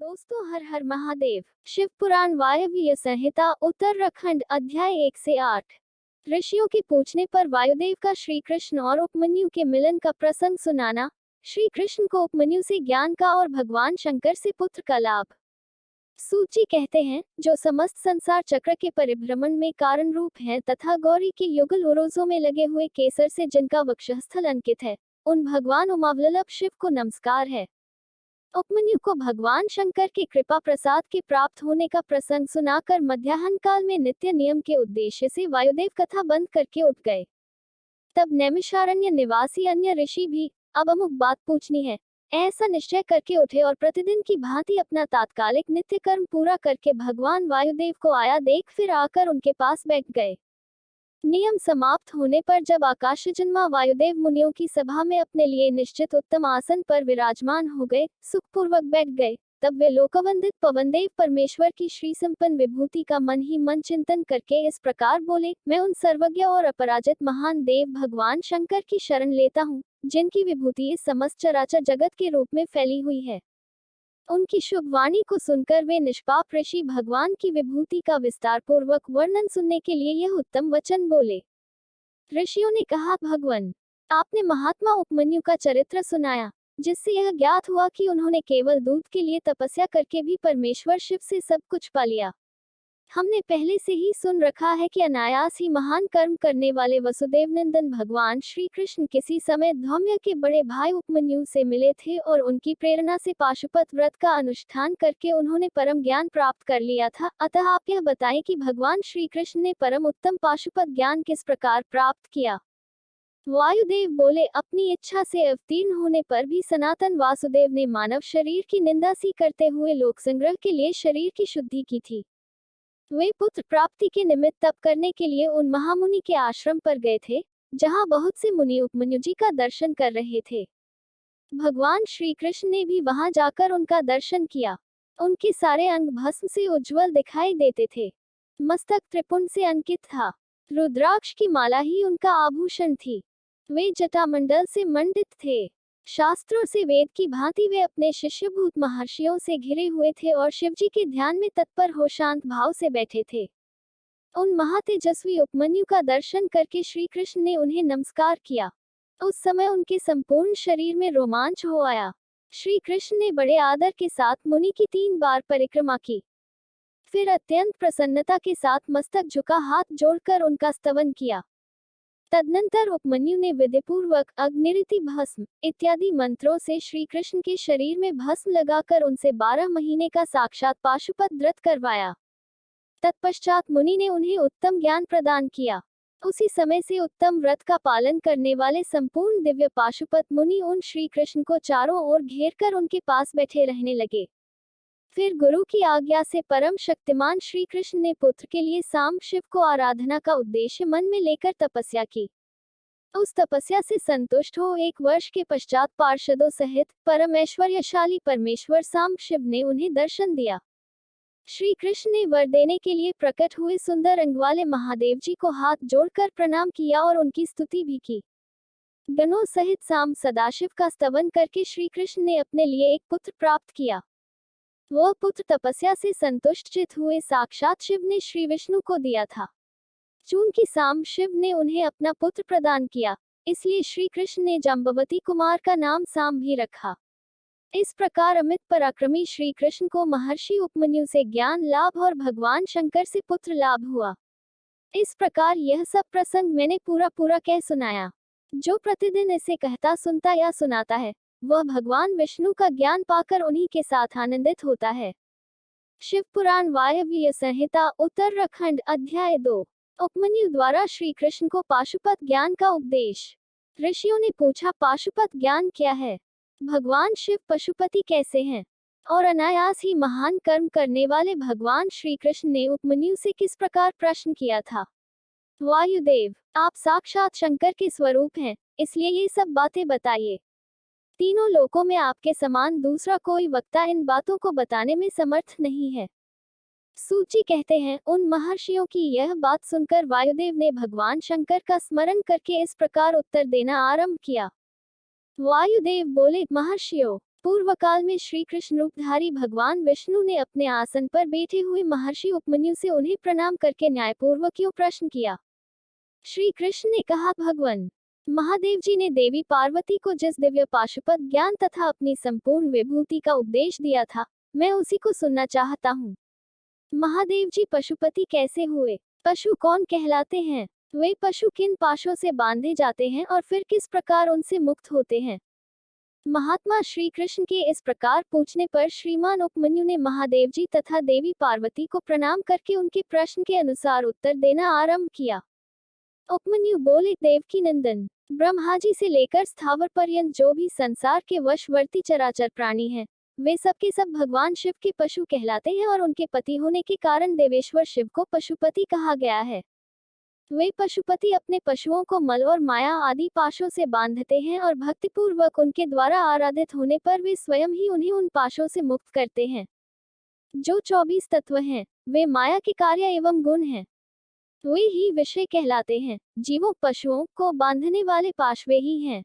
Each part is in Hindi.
दोस्तों, हर हर महादेव। शिव पुराण वायव्य संहिता उत्तराखंड अध्याय 1 से 8। ऋषियों के पूछने पर वायुदेव का श्री कृष्ण और उपमन्यु के मिलन का प्रसंग सुनाना। श्री कृष्ण को उपमन्यु से ज्ञान का और भगवान शंकर से पुत्र का लाभ। सूची कहते हैं, जो समस्त संसार चक्र के परिभ्रमण में कारण रूप हैं तथा गौरी के युगल उरोजों में लगे हुए केसर से जिनका वक्षस्थल अंकित है, उन भगवान उमावल्लभ शिव को नमस्कार है। उपमन्यु को भगवान शंकर की कृपा प्रसाद के प्राप्त होने का प्रसंग सुनाकर मध्याह्न काल में नित्य नियम के उद्देश्य से वायुदेव कथा बंद करके उठ गए। तब नैमिषारण्य निवासी अन्य ऋषि भी अब अमुक बात पूछनी है, ऐसा निश्चय करके उठे और प्रतिदिन की भांति अपना तात्कालिक नित्य कर्म पूरा करके भगवान वायुदेव को आया देख फिर आकर उनके पास बैठ गए। नियम समाप्त होने पर जब आकाशजन्मा वायुदेव मुनियों की सभा में अपने लिए निश्चित उत्तम आसन पर विराजमान हो गए, सुखपूर्वक बैठ गए, तब वे लोकवंदित पवनदेव परमेश्वर की श्री संपन्न विभूति का मन ही मन चिंतन करके इस प्रकार बोले, मैं उन सर्वज्ञ और अपराजित महान देव भगवान शंकर की शरण लेता हूँ, जिनकी विभूति इस समस्त चराचर जगत के रूप में फैली हुई है। उनकी शुभ वाणी को सुनकर वे निष्पाप ऋषि भगवान की विभूति का विस्तार पूर्वक वर्णन सुनने के लिए यह उत्तम वचन बोले। ऋषियों ने कहा, भगवान, आपने महात्मा उपमन्यु का चरित्र सुनाया, जिससे यह ज्ञात हुआ कि उन्होंने केवल दूध के लिए तपस्या करके भी परमेश्वर शिव से सब कुछ पा लिया। हमने पहले से ही सुन रखा है कि अनायास ही महान कर्म करने वाले वसुदेव नंदन भगवान श्री कृष्ण किसी समय धौम्य के बड़े भाई उपमन्यु से मिले थे और उनकी प्रेरणा से पाशुपत व्रत का अनुष्ठान करके उन्होंने परम ज्ञान प्राप्त कर लिया था। अतः आप यह बताएं कि भगवान श्री कृष्ण ने परम उत्तम पाशुपत ज्ञान किस प्रकार प्राप्त किया। वायुदेव बोले, अपनी इच्छा से अवतीर्ण होने पर भी सनातन वासुदेव ने मानव शरीर की निंदा सी करते हुए लोक संग्रह के लिए शरीर की शुद्धि की थी। वे पुत्र प्राप्ति के निमित्त तप करने के लिए उन महामुनि के आश्रम पर गए थे, जहां बहुत से मुनि उपमन्यु जी का दर्शन कर रहे थे। भगवान श्री कृष्ण ने भी वहां जाकर उनका दर्शन किया। उनके सारे अंग भस्म से उज्जवल दिखाई देते थे। मस्तक त्रिपुंड से अंकित था। रुद्राक्ष की माला ही उनका आभूषण थी। वे जटामंडल से मंडित थे। शास्त्रों से वेद की भांति वे अपने शिष्यभूत महर्षियों से घिरे हुए थे और शिवजी के ध्यान में तत्पर हो शांत भाव से बैठे थे। उन महातेजस्वी उपमन्यु का दर्शन करके श्री कृष्ण ने उन्हें नमस्कार किया। उस समय उनके संपूर्ण शरीर में रोमांच हो आया। श्री कृष्ण ने बड़े आदर के साथ मुनि की 3 बार परिक्रमा की। फिर अत्यंत प्रसन्नता के साथ मस्तक झुका हाथ जोड़कर उनका स्तवन किया। तदनंतर उपमन्यु ने विधिपूर्वक अग्निरिति भस्म इत्यादि मंत्रों से श्री कृष्ण के शरीर में भस्म लगाकर उनसे 12 महीने का साक्षात पाशुपत व्रत करवाया। तत्पश्चात मुनि ने उन्हें उत्तम ज्ञान प्रदान किया। उसी समय से उत्तम व्रत का पालन करने वाले संपूर्ण दिव्य पाशुपत मुनि उन श्री कृष्ण को चारों ओर घेर कर उनके पास बैठे रहने लगे। फिर गुरु की आज्ञा से परम शक्तिमान श्री कृष्ण ने पुत्र के लिए सांब शिव को आराधना का उद्देश्य मन में लेकर तपस्या की। उस तपस्या से संतुष्ट हो 1 वर्ष के पश्चात पार्षदों सहित परम ऐश्वर्यशाली परमेश्वर सांब शिव ने उन्हें दर्शन दिया। श्री कृष्ण ने वर देने के लिए प्रकट हुए सुंदर अंग वाले महादेव जी को हाथ जोड़कर प्रणाम किया और उनकी स्तुति भी की। गणों सहित सांब सदाशिव का स्तवन करके श्री कृष्ण ने अपने लिए एक पुत्र प्राप्त किया। वह पुत्र तपस्या से संतुष्ट चित हुए साक्षात शिव ने श्री विष्णु को दिया था। चूंकि सांब शिव ने उन्हें अपना पुत्र प्रदान किया, इसलिए श्री कृष्ण ने जाम्बवती कुमार का नाम सांब भी रखा। इस प्रकार अमित पराक्रमी श्री कृष्ण को महर्षि उपमन्यु से ज्ञान लाभ और भगवान शंकर से पुत्र लाभ हुआ। इस प्रकार यह सब प्रसंग मैंने पूरा कह सुनाया। जो प्रतिदिन इसे कहता सुनता या सुनाता है, वह भगवान विष्णु का ज्ञान पाकर उन्हीं के साथ आनंदित होता है। शिव पुराण वायव्य संहिता उत्तराखंड अध्याय 2। उपमन्यु द्वारा श्री कृष्ण को पाशुपत ज्ञान का उपदेश। ऋषियों ने पूछा, पाशुपत ज्ञान क्या है? भगवान शिव पशुपति कैसे हैं? और अनायास ही महान कर्म करने वाले भगवान श्री कृष्ण ने उपमन्यु से किस प्रकार प्रश्न किया था? वायुदेव, आप साक्षात शंकर के स्वरूप हैं, इसलिए ये सब बातें बताइए। तीनों लोकों में आपके समान दूसरा कोई वक्ता इन बातों को बताने में समर्थ नहीं है। सूची कहते हैं, उन महर्षियों की यह बात सुनकर वायुदेव ने भगवान शंकर का स्मरण करके इस प्रकार उत्तर देना आरंभ किया। वायुदेव बोले, महर्षियों, पूर्व काल में श्री कृष्ण रूपधारी भगवान विष्णु ने अपने आसन पर बैठे हुए महर्षि उपमन्यु से उन्हें प्रणाम करके न्यायपूर्वक यूं प्रश्न किया। श्री कृष्ण ने कहा, भगवान महादेव जी ने देवी पार्वती को जिस दिव्य पाशुपत ज्ञान तथा अपनी संपूर्ण विभूति का उपदेश दिया था, मैं उसी को सुनना चाहता हूँ। महादेव जी पशुपति कैसे हुए? पशु कौन कहलाते हैं? वे पशु किन पाशों से बांधे जाते हैं और फिर किस प्रकार उनसे मुक्त होते हैं? महात्मा श्री कृष्ण के इस प्रकार पूछने पर श्रीमान उपमन्यु ने महादेव जी तथा देवी पार्वती को प्रणाम करके उनके प्रश्न के अनुसार उत्तर देना आरंभ किया। उपमन्यु बोले, देवकी नंदन, ब्रह्मा जी से लेकर स्थावर पर्यंत जो भी संसार के वशवर्ती चराचर प्राणी हैं, वे सब के सब भगवान शिव के पशु कहलाते हैं और उनके पति होने के कारण देवेश्वर शिव को पशुपति कहा गया है। वे पशुपति अपने पशुओं को मल और माया आदि पाशों से बांधते हैं और भक्तिपूर्वक उनके द्वारा आराधित होने पर वे स्वयं ही उन्हें उन पाशों से मुक्त करते हैं। जो 24 तत्व हैं, वे माया के कार्य एवं गुण हैं। वे ही विषय कहलाते हैं। जीवों पशुओं को बांधने वाले पाश वे ही हैं।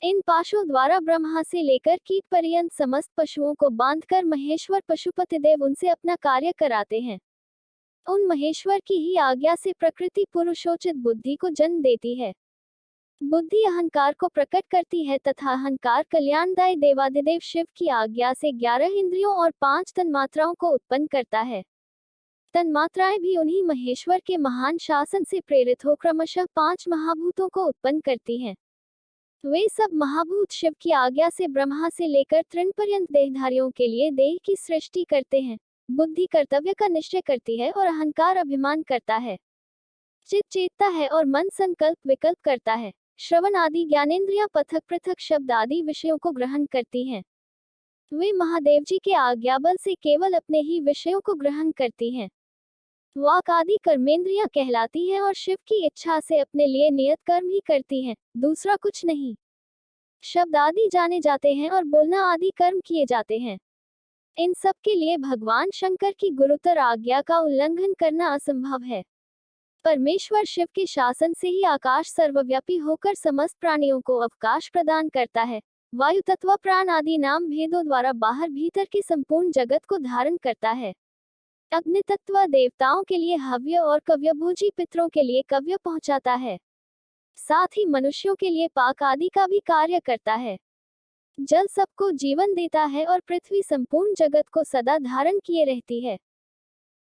इन पाशों द्वारा ब्रह्मा से लेकर कीट पर्यंत समस्त पशुओं को बांधकर महेश्वर पशुपतिदेव उनसे अपना कार्य कराते हैं। उन महेश्वर की ही आज्ञा से प्रकृति पुरुषोचित बुद्धि को जन्म देती है। बुद्धि अहंकार को प्रकट करती है तथा अहंकार कल्याणदायी देवादिदेव शिव की आज्ञा से 11 इंद्रियों और 5 तन्मात्राओं को उत्पन्न करता है। तन्मात्राएं भी उन्हीं महेश्वर के महान शासन से प्रेरित हो क्रमशः 5 महाभूतों को उत्पन्न करती हैं। वे सब महाभूत शिव की आज्ञा से ब्रह्मा से लेकर तृण पर्यंत देहधारियों के लिए देह की सृष्टि करते हैं। बुद्धि कर्तव्य का निश्चय करती है और अहंकार अभिमान करता है। चित्त चेतता है और मन संकल्प विकल्प करता है। श्रवण आदि ज्ञानेंद्रियां पृथक पृथक शब्द आदि विषयों को ग्रहण करती हैं। वे महादेव जी के आज्ञा बल से केवल अपने ही विषयों को ग्रहण करती हैं। वाक आदि कर्मेंद्रियां कहलाती हैं और शिव की इच्छा से अपने लिए नियत कर्म ही करती हैं, दूसरा कुछ नहीं। शब्द आदि जाने जाते हैं और बोलना आदि कर्म किए जाते हैं। इन सब के लिए भगवान शंकर की गुरुतर आज्ञा का उल्लंघन करना असंभव है। परमेश्वर शिव के शासन से ही आकाश सर्वव्यापी होकर समस्त प्राणियों को अवकाश प्रदान करता है। वायु तत्व प्राण आदि नाम भेदों द्वारा बाहर भीतर के संपूर्ण जगत को धारण करता है। अग्नि तत्व देवताओं के लिए हव्य और कव्यभोजी पितरों के लिए कव्य पहुंचाता है। साथ ही मनुष्यों के लिए पाक आदि का भी कार्य करता है। जल सबको जीवन देता है और पृथ्वी संपूर्ण जगत को सदा धारण किए रहती है।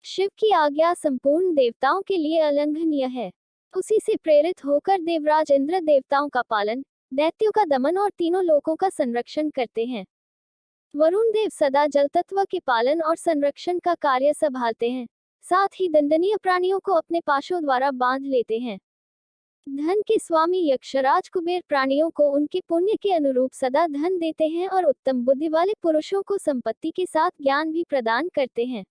शिव की आज्ञा संपूर्ण देवताओं के लिए अलंघनीय है। उसी से प्रेरित होकर देवराज इंद्र देवताओं का पालन, दैत्यों का दमन और तीनों लोकों का संरक्षण करते हैं। वरुण देव सदा जल तत्व के पालन और संरक्षण का कार्य संभालते हैं। साथ ही दंडनीय प्राणियों को अपने पाशों द्वारा बांध लेते हैं। धन के स्वामी यक्षराज कुबेर प्राणियों को उनके पुण्य के अनुरूप सदा धन देते हैं और उत्तम बुद्धि वाले पुरुषों को संपत्ति के साथ ज्ञान भी प्रदान करते हैं।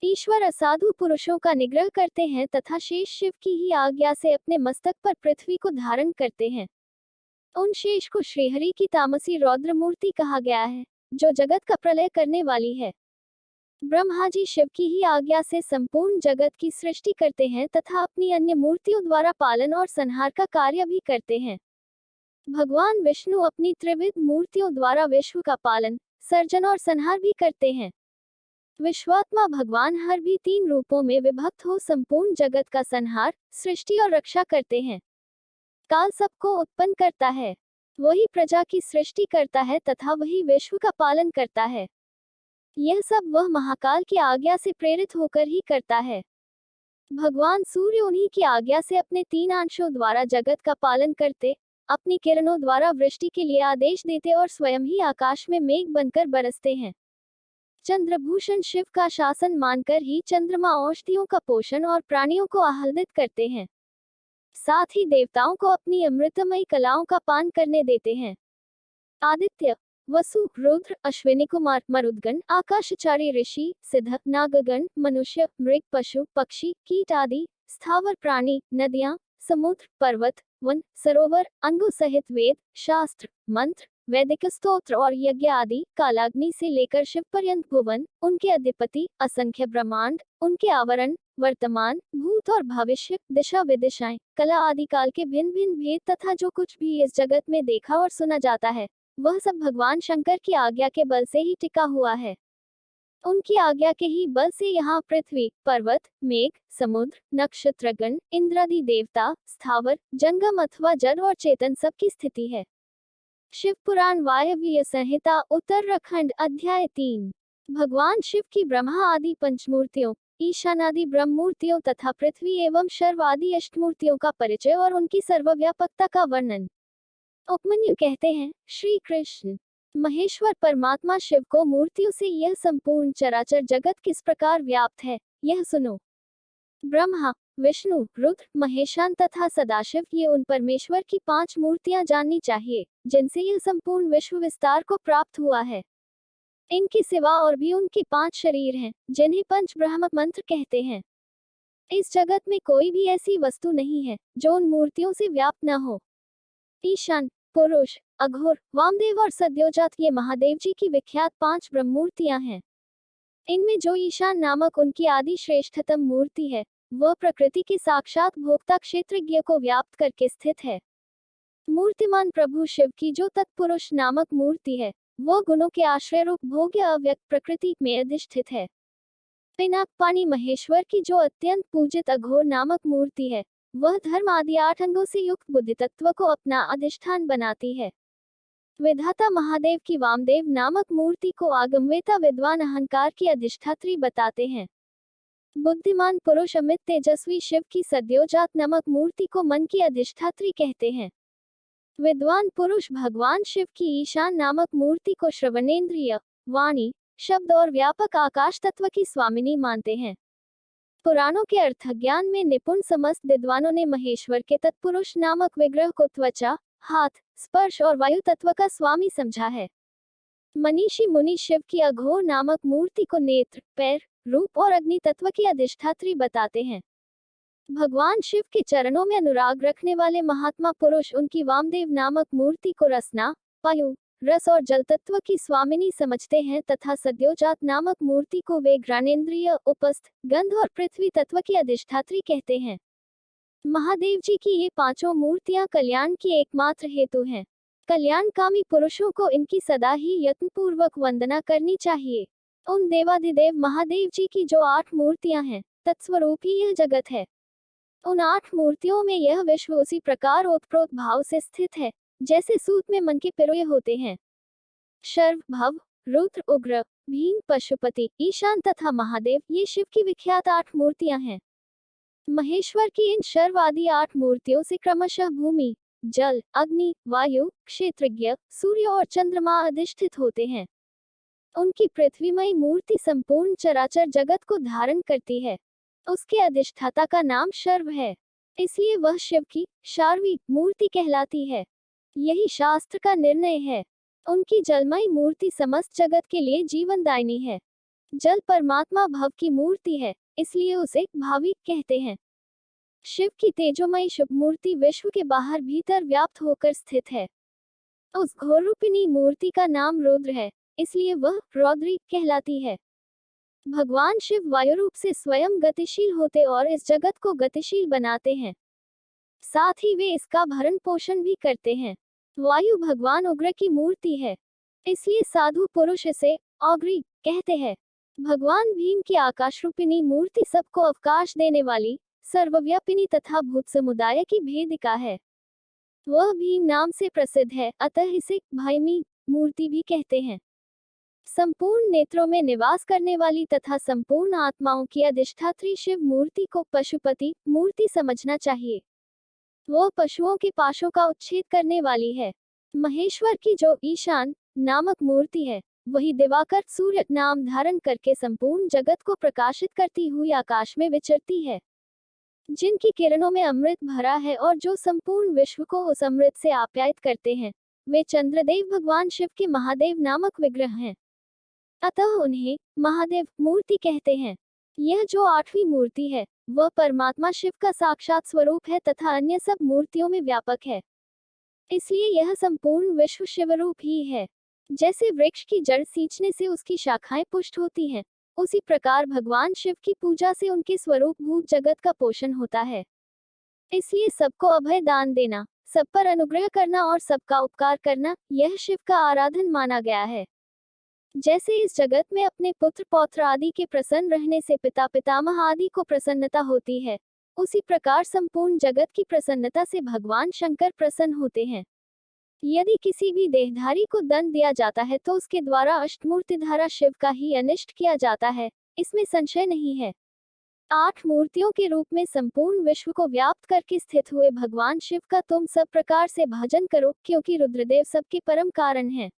ईश्वर असाधु पुरुषों का निग्रह करते हैं तथा शेष शिव की ही आज्ञा से अपने मस्तक पर पृथ्वी को धारण करते हैं। उन शेष को श्रीहरि की तामसी रौद्र मूर्ति कहा गया है, जो जगत का प्रलय करने वाली है। ब्रह्मा जी शिव की ही आज्ञा से संपूर्ण जगत की सृष्टि करते हैं तथा अपनी अन्य मूर्तियों द्वारा पालन और संहार का कार्य भी करते हैं। भगवान विष्णु अपनी त्रिविध मूर्तियों द्वारा विश्व का पालन, सर्जन और संहार भी करते हैं। विश्वात्मा भगवान हर भी 3 रूपों में विभक्त हो संपूर्ण जगत का संहार, सृष्टि और रक्षा करते हैं। काल सबको उत्पन्न करता है, वही प्रजा की सृष्टि करता है तथा वही विश्व का पालन करता है। यह सब वह महाकाल की आज्ञा से प्रेरित होकर ही करता है। भगवान सूर्य उन्हीं की आज्ञा से अपने 3 अंशों द्वारा जगत का पालन करते, अपनी किरणों द्वारा वृष्टि के लिए आदेश देते और स्वयं ही आकाश में मेघ बनकर बरसते हैं। चंद्रभूषण शिव का शासन मानकर ही चंद्रमा औषधियों का पोषण और प्राणियों को आह्लादित करते हैं। साथ ही देवताओं को अपनी अमृतमयी कलाओं का पान करने देते हैं। आदित्य, वसु, रुद्र, अश्विनी कुमार, मरुदगण, आकाशचारी ऋषि, सिद्ध, नागगण, मनुष्य, मृग, पशु, पक्षी, कीट आदि, स्थावर प्राणी, नदियां, समुद्र, पर्वत, वन, सरोवर, अंगों सहित वेद, शास्त्र, मंत्र, वैदिक स्तोत्र और यज्ञ आदि, कालाग्नि से लेकर शिव पर्यंत भुवन, उनके अधिपति, असंख्य ब्रह्मांड, उनके आवरण, वर्तमान, भूत और भविष्य, दिशा विदिशाएं, कला आदि काल के भिन्न भिन्न भेद तथा जो कुछ भी इस जगत में देखा और सुना जाता है, वह सब भगवान शंकर की आज्ञा के बल से ही टिका हुआ है। उनकी आज्ञा के ही बल से यहाँ पृथ्वी, पर्वत, मेघ, समुद्र, नक्षत्रगण, इंद्रादि देवता, स्थावर, जंगम अथवा जड़ और चेतन सबकी स्थिति है। शिव पुराण वायव्य संहिता उत्तराखंड अध्याय 3। भगवान शिव की ब्रह्मा आदि पंचमूर्तियों, ईशानादि ब्रह्ममूर्तियों तथा पृथ्वी एवं शर्व आदि अष्टमूर्तियों का परिचय और उनकी सर्वव्यापकता का वर्णन। उपमन्यु कहते हैं, श्री कृष्ण महेश्वर परमात्मा शिव को मूर्तियों से यह संपूर्ण चराचर जगत किस प्रकार व्याप्त है, यह सुनो। ब्रह्मा, विष्णु, रुद्र, महेशान तथा सदाशिव, ये उन परमेश्वर की 5 मूर्तियां जाननी चाहिए, जिनसे यह संपूर्ण विश्व विस्तार को प्राप्त हुआ है। इनके सिवा और भी उनके 5 शरीर हैं, जिन्हें पंच ब्रह्म मंत्र कहते हैं। इस जगत में कोई भी ऐसी वस्तु नहीं है जो उन मूर्तियों से व्याप्त न हो। ईशान, पुरुष, अघोर, वामदेव और सद्योजात, ये महादेव जी की विख्यात 5 ब्रह्ममूर्तियां हैं। इनमें जो ईशान नामक उनकी आदि श्रेष्ठतम मूर्ति है, वह प्रकृति के साक्षात भोक्ता क्षेत्रज्ञ को व्याप्त करके स्थित है। मूर्तिमान प्रभु शिव की जो तत्पुरुष नामक मूर्ति है, वह गुणों के आश्रय रूप भोग्य अव्यक्त प्रकृति में अधिष्ठित है। पिनाकपाणी महेश्वर की जो अत्यंत पूजित अघोर नामक मूर्ति है, वह धर्म आदि 8 अंगों से युक्त बुद्धि तत्व को अपना अधिष्ठान बनाती है। विधाता महादेव की वामदेव नामक मूर्ति को आगमवेता विद्वान अहंकार की अधिष्ठात्री बताते हैं। बुद्धिमान पुरुष अमित तेजस्वी शिव की सद्योजात नामक मूर्ति को मन की अधिष्ठात्री कहते हैं। विद्वान पुरुष भगवान शिव की ईशान नामक मूर्ति को श्रवणेन्द्रिय, वाणी, शब्द और व्यापक आकाश तत्व की स्वामिनी मानते हैं। पुराणों के अर्थज्ञान में निपुण समस्त विद्वानों ने महेश्वर के तत्पुरुष नामक विग्रह को त्वचा, हाथ, स्पर्श और वायु तत्व का स्वामी समझा है। मनीषी मुनि शिव की अघोर नामक मूर्ति को नेत्र, पैर, रूप और अग्नि तत्व की अधिष्ठात्री बताते हैं। भगवान शिव के चरणों में अनुराग रखने वाले महात्मा पुरुष उनकी वामदेव नामक मूर्ति को रसना, वायु, रस और जल तत्व की स्वामिनी समझते हैं तथा सद्योजात नामक मूर्ति को वे घ्राणेन्द्रिय, उपस्थ, गंध और पृथ्वी तत्व की अधिष्ठात्री कहते हैं। महादेव जी की ये 5 मूर्तियां कल्याण की एकमात्र हेतु हैं। कल्याणकामी पुरुषों को इनकी सदा ही यत्नपूर्वक वंदना करनी चाहिए। उन देवाधिदेव महादेव जी की जो 8 मूर्तियां हैं, तत्स्वरूप ही यह जगत है। उन 8 मूर्तियों में यह विश्व उसी प्रकार ओतप्रोत भाव से स्थित है, जैसे सूत में मन के पिरोए होते हैं। शर्व, भव, रुद्र, उग्र, भीम, पशुपति, ईशान तथा महादेव, ये शिव की विख्यात 8 मूर्तियां हैं। महेश्वर की इन शर्व आदि 8 मूर्तियों से क्रमशः भूमि, जल, अग्नि, वायु, क्षेत्रज्ञ, सूर्य और चंद्रमा अधिष्ठित होते हैं। उनकी पृथ्वीमयी मूर्ति संपूर्ण चराचर जगत को धारण करती है। उसके अधिष्ठाता का नाम शर्व है, इसलिए वह शिव की शार्वी मूर्ति कहलाती है। यही शास्त्र का निर्णय है। उनकी जलमयी मूर्ति समस्त जगत के लिए जीवनदायिनी है। जल परमात्मा भव की मूर्ति है, इसलिए उसे भावी कहते हैं। शिव की तेजोमयी शुभ मूर्ति विश्व के बाहर भीतर व्याप्त होकर स्थित है। उस घोर रूपिणी मूर्ति का नाम रुद्र है, इसलिए वह रौद्री कहलाती है। भगवान शिव वायु रूप से स्वयं गतिशील होते और इस जगत को गतिशील बनाते हैं। साथ ही वे इसका भरण पोषण भी करते हैं। वायु भगवान उग्र की मूर्ति है, इसलिए साधु पुरुष इसे औग्री कहते हैं। भगवान भीम की आकाश रूपिणी मूर्ति सबको अवकाश देने वाली, सर्वव्यापिनी तथा भूत समुदाय की भेदिका है। वह भीम नाम से प्रसिद्ध है, अतः इसे भैमी मूर्ति भी कहते हैं। संपूर्ण नेत्रों में निवास करने वाली तथा संपूर्ण आत्माओं की अधिष्ठात्री शिव मूर्ति को पशुपति मूर्ति समझना चाहिए। वह पशुओं के पाशों का उच्छेद करने वाली है। महेश्वर की जो ईशान नामक मूर्ति है, वही दिवाकर सूर्य नाम धारण करके संपूर्ण जगत को प्रकाशित करती हुई आकाश में विचरती है। जिनकी किरणों में अमृत भरा है और जो संपूर्ण विश्व को उस अमृत से आप्यायित करते हैं, वे चंद्रदेव भगवान शिव के महादेव नामक विग्रह हैं। अतः उन्हें महादेव मूर्ति कहते हैं। यह जो 8वीं मूर्ति है, वह परमात्मा शिव का साक्षात स्वरूप है तथा अन्य सब मूर्तियों में व्यापक है। इसलिए यह संपूर्ण विश्व शिवरूप ही है। जैसे वृक्ष की जड़ सींचने से उसकी शाखाएं पुष्ट होती हैं, उसी प्रकार भगवान शिव की पूजा से उनके स्वरूप भूत जगत का पोषण होता है। इसलिए सबको अभय दान देना, सब पर अनुग्रह करना और सबका उपकार करना, यह शिव का आराधन माना गया है। जैसे इस जगत में अपने पुत्र पौत्र आदि के प्रसन्न रहने से पिता पितामह आदि को प्रसन्नता होती है, उसी प्रकार संपूर्ण जगत की प्रसन्नता से भगवान शंकर प्रसन्न होते हैं। यदि किसी भी देहधारी को दंड दिया जाता है तो उसके द्वारा अष्टमूर्तिधारा शिव का ही अनिष्ट किया जाता है, इसमें संशय नहीं है। 8 मूर्तियों के रूप में संपूर्ण विश्व को व्याप्त करके स्थित हुए भगवान शिव का तुम सब प्रकार से भजन करो, क्योंकि रुद्रदेव सबके परम कारण हैं।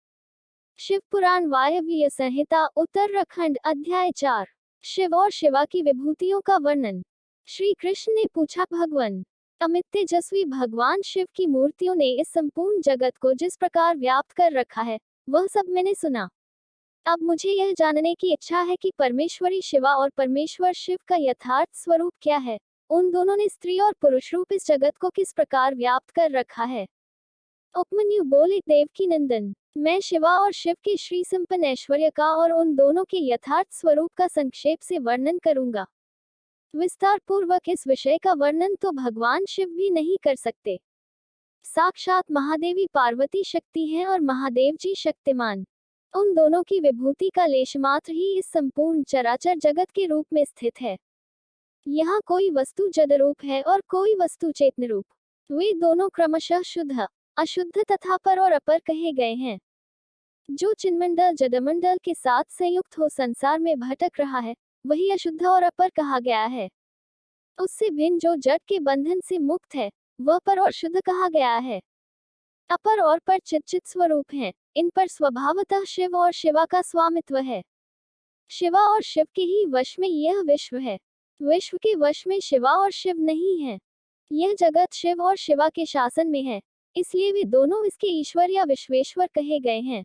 शिव पुराण वायव्य संहिता उत्तराखंड अध्याय 4। शिव और शिवा की विभूतियों का वर्णन। श्री कृष्ण ने पूछा, भगवान अमित तेजस्वी भगवान शिव की मूर्तियों ने इस संपूर्ण जगत को जिस प्रकार व्याप्त कर रखा है, वह सब मैंने सुना। अब मुझे यह जानने की इच्छा है कि परमेश्वरी शिवा और परमेश्वर शिव का यथार्थ स्वरूप क्या है। उन दोनों ने स्त्री और पुरुष रूप इस जगत को किस प्रकार व्याप्त कर रखा है। उपमन्यु बोले, देवकी नंदन, मैं शिवा और शिव के श्री संपन्न ऐश्वर्य का और उन दोनों के यथार्थ स्वरूप का संक्षेप से वर्णन करूंगा। विस्तार पूर्वक इस विषय का वर्णन तो भगवान शिव भी नहीं कर सकते। साक्षात महादेवी पार्वती शक्ति हैं और महादेव जी शक्तिमान। उन दोनों की विभूति का लेश मात्र ही इस संपूर्ण चराचर जगत के रूप में स्थित है। यहाँ कोई वस्तु जड़ रूप है और कोई वस्तु चेतन रूप। वे दोनों क्रमशः शुद्ध, अशुद्ध तथा पर और अपर कहे गए हैं। जो चिन्मंडल जडमंडल के साथ संयुक्त हो संसार में भटक रहा है, वही अशुद्ध और अपर कहा गया है। उससे भिन्न जो जड़ के बंधन से मुक्त है, वह पर और शुद्ध कहा गया है। अपर और पर चित स्वरूप हैं, इन पर स्वभावतः शिव और शिवा का स्वामित्व है। शिवा और शिव के ही वश में यह विश्व है, विश्व के वश में शिवा और शिव नहीं है। यह जगत शिव और शिवा के शासन में है, इसलिए वे दोनों इसके ईश्वर या विश्वेश्वर कहे गए हैं।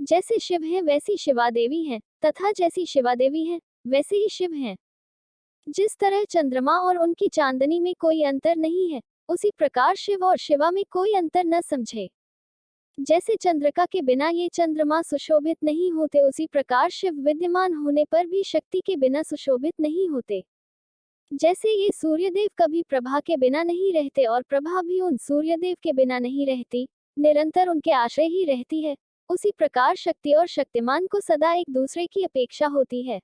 जैसे शिव है वैसी शिवा देवी है, तथा जैसी शिवा देवी है वैसे ही शिव हैं। जिस तरह चंद्रमा और उनकी चांदनी में कोई अंतर नहीं है, उसी प्रकार शिव और शिवा में कोई अंतर न समझे। जैसे चंद्रिका के बिना ये चंद्रमा सुशोभित नहीं होते, उसी प्रकार शिव विद्यमान होने पर भी शक्ति के बिना सुशोभित नहीं होते। जैसे ये सूर्यदेव कभी प्रभा के बिना नहीं रहते और प्रभा भी उन सूर्यदेव के बिना नहीं रहती, निरंतर उनके आश्रय ही रहती है, उसी प्रकार शक्ति और शक्तिमान को सदा एक दूसरे की अपेक्षा होती है।